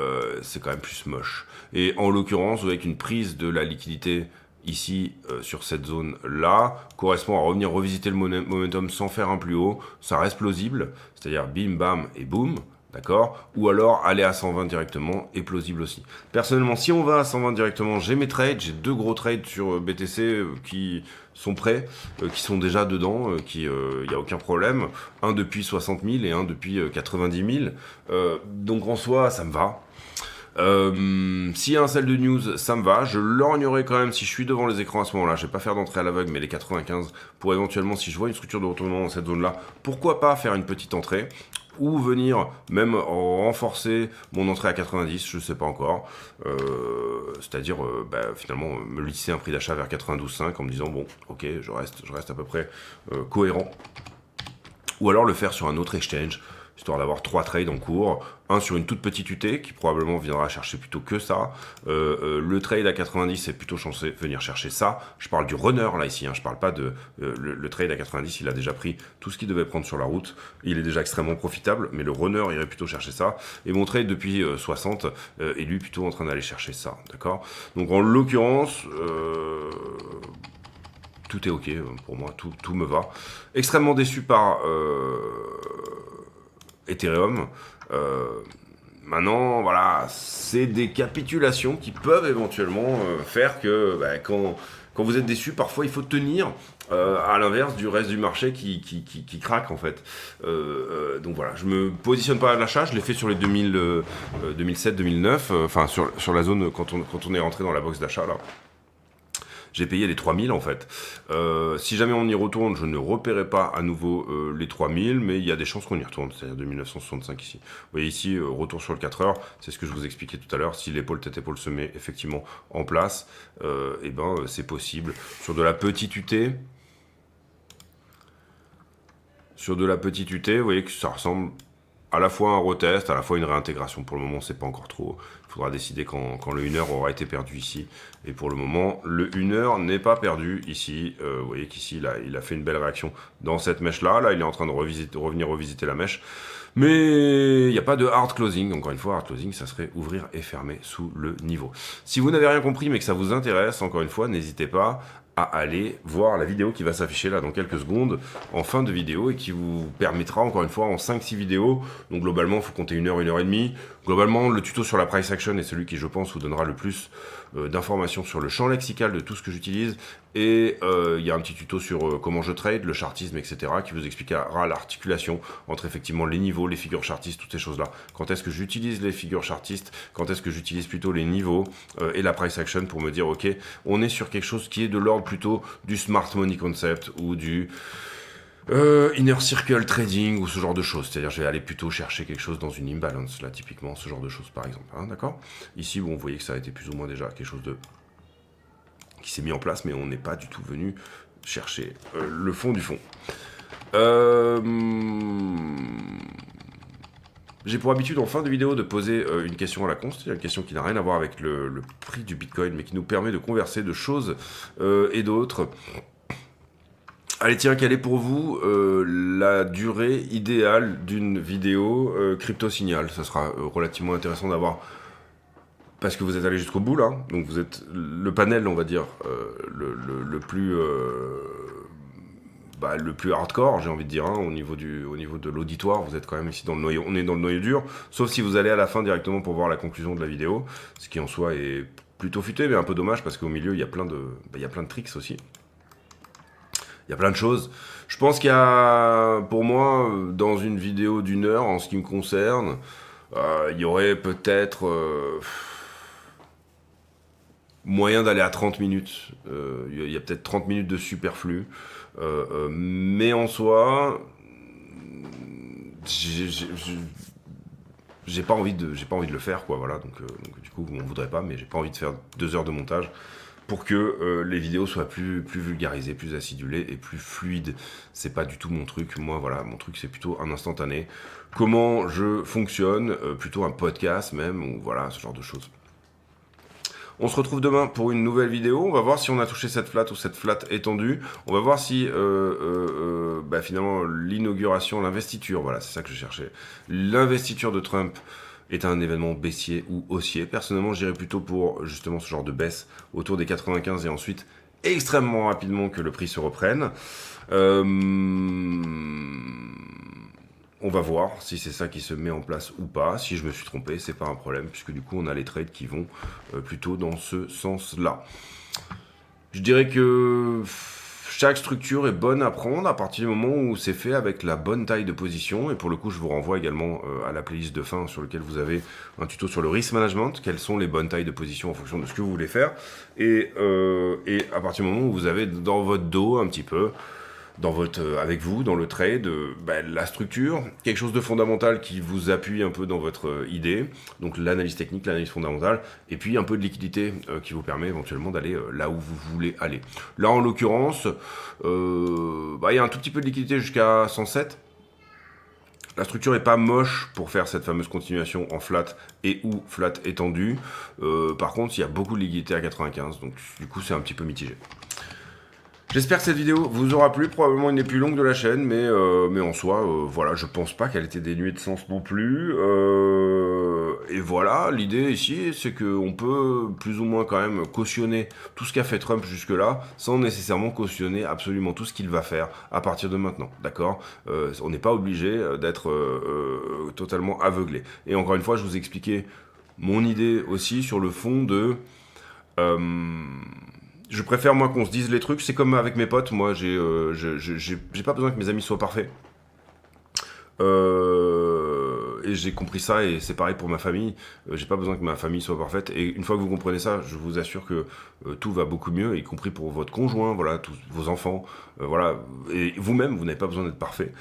c'est quand même plus moche. Et en l'occurrence, avec une prise de la liquidité ici, sur cette zone-là, correspond à revenir revisiter le momentum sans faire un plus haut, ça reste plausible, c'est-à-dire bim, bam et boum, d'accord? Ou alors aller à 120 directement est plausible aussi. Personnellement, si on va à 120 directement, j'ai mes trades, j'ai 2 gros trades sur BTC qui sont prêts, qui sont déjà dedans, il n'y a aucun problème. Un depuis 60 000 et un depuis 90 000. Donc en soi, ça me va. S'il y a un sell de news, ça me va. Je lorgnerai quand même si je suis devant les écrans à ce moment-là. Je vais pas faire d'entrée à l'aveugle, mais les 95 pour éventuellement, si je vois une structure de retournement dans cette zone-là, pourquoi pas faire une petite entrée ou venir même renforcer mon entrée à 90, je sais pas encore. C'est-à-dire finalement me lisser un prix d'achat vers 92,5 en me disant bon, ok, je reste à peu près cohérent. Ou alors le faire sur un autre exchange, histoire d'avoir 3 trades en cours, un sur une toute petite UT qui probablement viendra chercher plutôt que ça, le trade à 90 est plutôt censé venir chercher ça, je parle du runner là ici, je parle pas de le trade à 90, il a déjà pris tout ce qu'il devait prendre sur la route, il est déjà extrêmement profitable, mais le runner irait plutôt chercher ça, et mon trade depuis 60 est lui plutôt en train d'aller chercher ça, d'accord? Donc en l'occurrence... tout est ok pour moi, tout me va. Extrêmement déçu par Ethereum. Maintenant, voilà, c'est des capitulations qui peuvent éventuellement faire que quand vous êtes déçu, parfois il faut tenir à l'inverse du reste du marché qui craque en fait. Donc voilà, je me positionne pas à l'achat, je l'ai fait sur les 2007-2009, enfin sur la zone quand on est rentré dans la box d'achat là. J'ai payé les 3000 en fait. Si jamais on y retourne, je ne repérerai pas à nouveau les 3000, mais il y a des chances qu'on y retourne, c'est-à-dire 2965 ici. Vous voyez ici, retour sur le 4 heures, c'est ce que je vous expliquais tout à l'heure, si l'épaule tête-épaule se met effectivement en place, c'est possible. Sur de la petite UT, vous voyez que ça ressemble à la fois un retest, à la fois une réintégration. Pour le moment, c'est pas encore trop. Il faudra décider quand le 1 heure aura été perdu ici. Et pour le moment, le 1 heure n'est pas perdu ici. Vous voyez qu'ici, là, il a fait une belle réaction dans cette mèche-là. Là, il est en train de revenir revisiter la mèche. Mais il n'y a pas de hard closing. Encore une fois, hard closing, ça serait ouvrir et fermer sous le niveau. Si vous n'avez rien compris, mais que ça vous intéresse, encore une fois, n'hésitez pas à aller voir la vidéo qui va s'afficher là dans quelques secondes en fin de vidéo et qui vous permettra encore une fois en 5-6 vidéos, donc globalement il faut compter 1 heure, 1 heure et demie, globalement le tuto sur la price action est celui qui je pense vous donnera le plus d'informations sur le champ lexical de tout ce que j'utilise et il y a un petit tuto sur comment je trade, le chartisme etc qui vous expliquera l'articulation entre effectivement les niveaux, les figures chartistes, toutes ces choses là, quand est-ce que j'utilise les figures chartistes, quand est-ce que j'utilise plutôt les niveaux et la price action pour me dire ok on est sur quelque chose qui est de l'ordre plutôt du smart money concept ou du inner circle trading ou ce genre de choses, c'est-à-dire je vais aller plutôt chercher quelque chose dans une imbalance là typiquement, ce genre de choses par exemple, d'accord. Ici bon, vous voyez que ça a été plus ou moins déjà quelque chose qui s'est mis en place, mais on n'est pas du tout venu chercher le fond du fond. J'ai pour habitude en fin de vidéo de poser une question à la con, c'est-à-dire une question qui n'a rien à voir avec le prix du Bitcoin, mais qui nous permet de converser de choses et d'autres. Allez tiens, quelle est pour vous la durée idéale d'une vidéo crypto signal? Ça sera relativement intéressant d'avoir parce que vous êtes allé jusqu'au bout là, donc vous êtes le panel, on va dire, le plus le plus hardcore, j'ai envie de dire, hein, au niveau de l'auditoire. Vous êtes quand même ici dans le noyau, on est dans le noyau dur, sauf si vous allez à la fin directement pour voir la conclusion de la vidéo, ce qui en soi est plutôt futé, mais un peu dommage parce qu'au milieu il y a plein de tricks aussi. Il y a plein de choses. Je pense qu'il y a, pour moi, dans une vidéo d'1 heure, en ce qui me concerne, il y aurait peut-être moyen d'aller à 30 minutes. Il y a peut-être 30 minutes de superflu. Mais en soi, j'ai pas envie de le faire, quoi. Voilà. Donc du coup, on voudrait pas, mais j'ai pas envie de faire 2 heures de montage pour que les vidéos soient plus vulgarisées, plus acidulées et plus fluides. C'est pas du tout mon truc. Moi, voilà, mon truc, c'est plutôt un instantané. Comment je fonctionne, plutôt un podcast même, ou voilà, ce genre de choses. On se retrouve demain pour une nouvelle vidéo. On va voir si on a touché cette flat ou cette flat étendue. On va voir si finalement l'inauguration, l'investiture, voilà, c'est ça que je cherchais. L'investiture de Trump est un événement baissier ou haussier. Personnellement, j'irais plutôt pour justement ce genre de baisse autour des 95 et ensuite extrêmement rapidement que le prix se reprenne. On va voir si c'est ça qui se met en place ou pas. Si je me suis trompé, c'est pas un problème, puisque du coup, on a les trades qui vont plutôt dans ce sens-là. Je dirais que chaque structure est bonne à prendre à partir du moment où c'est fait avec la bonne taille de position. Et pour le coup, je vous renvoie également à la playlist de fin sur laquelle vous avez un tuto sur le risk management. Quelles sont les bonnes tailles de position en fonction de ce que vous voulez faire. Et à partir du moment où vous avez dans votre dos un petit peu, avec vous, dans le trade, la structure, quelque chose de fondamental qui vous appuie un peu dans votre idée, donc l'analyse technique, l'analyse fondamentale, et puis un peu de liquidité qui vous permet éventuellement d'aller là où vous voulez aller. Là, en l'occurrence, il y a un tout petit peu de liquidité jusqu'à 107. La structure est pas moche pour faire cette fameuse continuation en flat et ou flat étendue. Par contre, il y a beaucoup de liquidité à 95, donc du coup, c'est un petit peu mitigé. J'espère que cette vidéo vous aura plu, probablement une des plus longues de la chaîne, mais en soi, voilà, je pense pas qu'elle était dénuée de sens non plus. Et voilà, l'idée ici, c'est qu'on peut plus ou moins quand même cautionner tout ce qu'a fait Trump jusque-là, sans nécessairement cautionner absolument tout ce qu'il va faire à partir de maintenant, d'accord ? On n'est pas obligé d'être totalement aveuglé. Et encore une fois, je vous expliquais mon idée aussi sur le fond de... je préfère, moi, qu'on se dise les trucs. C'est comme avec mes potes. Moi, j'ai pas besoin que mes amis soient parfaits. Et j'ai compris ça, et c'est pareil pour ma famille. J'ai pas besoin que ma famille soit parfaite. Et une fois que vous comprenez ça, je vous assure que tout va beaucoup mieux, y compris pour votre conjoint, voilà, tous vos enfants, voilà. Et vous-même, vous n'avez pas besoin d'être parfait.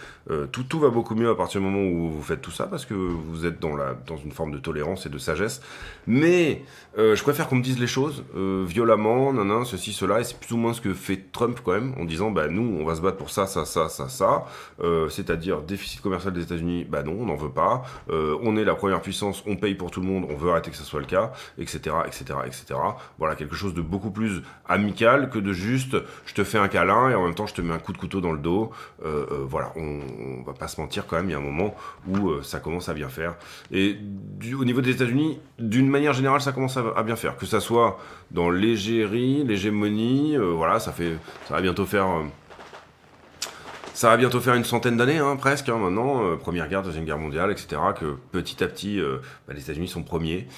Tout va beaucoup mieux à partir du moment où vous faites tout ça, parce que vous êtes dans une forme de tolérance et de sagesse. Mais je préfère qu'on me dise les choses violemment, ceci, cela, et c'est plus ou moins ce que fait Trump quand même, en disant, nous, on va se battre pour ça, c'est-à-dire déficit commercial des États-Unis, non, on n'en veut pas. On est la première puissance, on paye pour tout le monde, on veut arrêter que ça soit le cas, etc., etc., etc. Voilà, quelque chose de beaucoup plus amical que de juste je te fais un câlin et en même temps je te mets un coup de couteau dans le dos. Voilà, on va pas se mentir quand même, il y a un moment où ça commence à bien faire. Et au niveau des États-Unis, d'une manière générale, ça commence à bien faire. Que ça soit dans l'hégémonie, voilà, ça va bientôt faire... Ça va bientôt faire une centaine d'années, presque, maintenant, Première Guerre, Deuxième Guerre mondiale, etc., que petit à petit, les États-Unis sont premiers.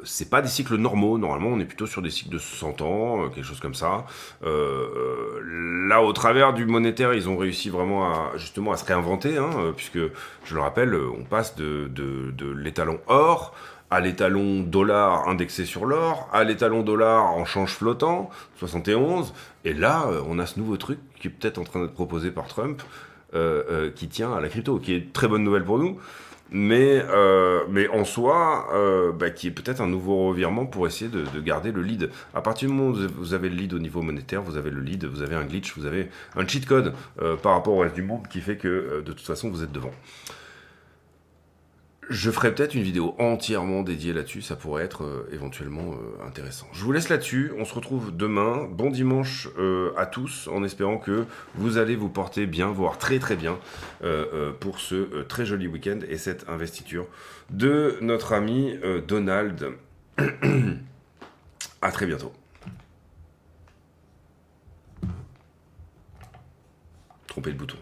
C'est pas des cycles normaux, normalement, on est plutôt sur des cycles de 100 ans, quelque chose comme ça. Là, au travers du monétaire, ils ont réussi vraiment justement à se réinventer, puisque, je le rappelle, on passe de l'étalon or à l'étalon dollar indexé sur l'or, à l'étalon dollar en change flottant, 71, et là, on a ce nouveau truc qui est peut-être en train d'être proposé par Trump, qui tient à la crypto, qui est une très bonne nouvelle pour nous, mais en soi, qui est peut-être un nouveau revirement pour essayer de garder le lead. À partir du moment où vous avez le lead au niveau monétaire, vous avez le lead, vous avez un glitch, vous avez un cheat code par rapport au reste du monde qui fait que, de toute façon, vous êtes devant. Je ferai peut-être une vidéo entièrement dédiée là-dessus, ça pourrait être éventuellement intéressant. Je vous laisse là-dessus, on se retrouve demain. Bon dimanche à tous, en espérant que vous allez vous porter bien, voire très très bien, pour ce très joli week-end et cette investiture de notre ami Donald. À très bientôt. Trompez le bouton.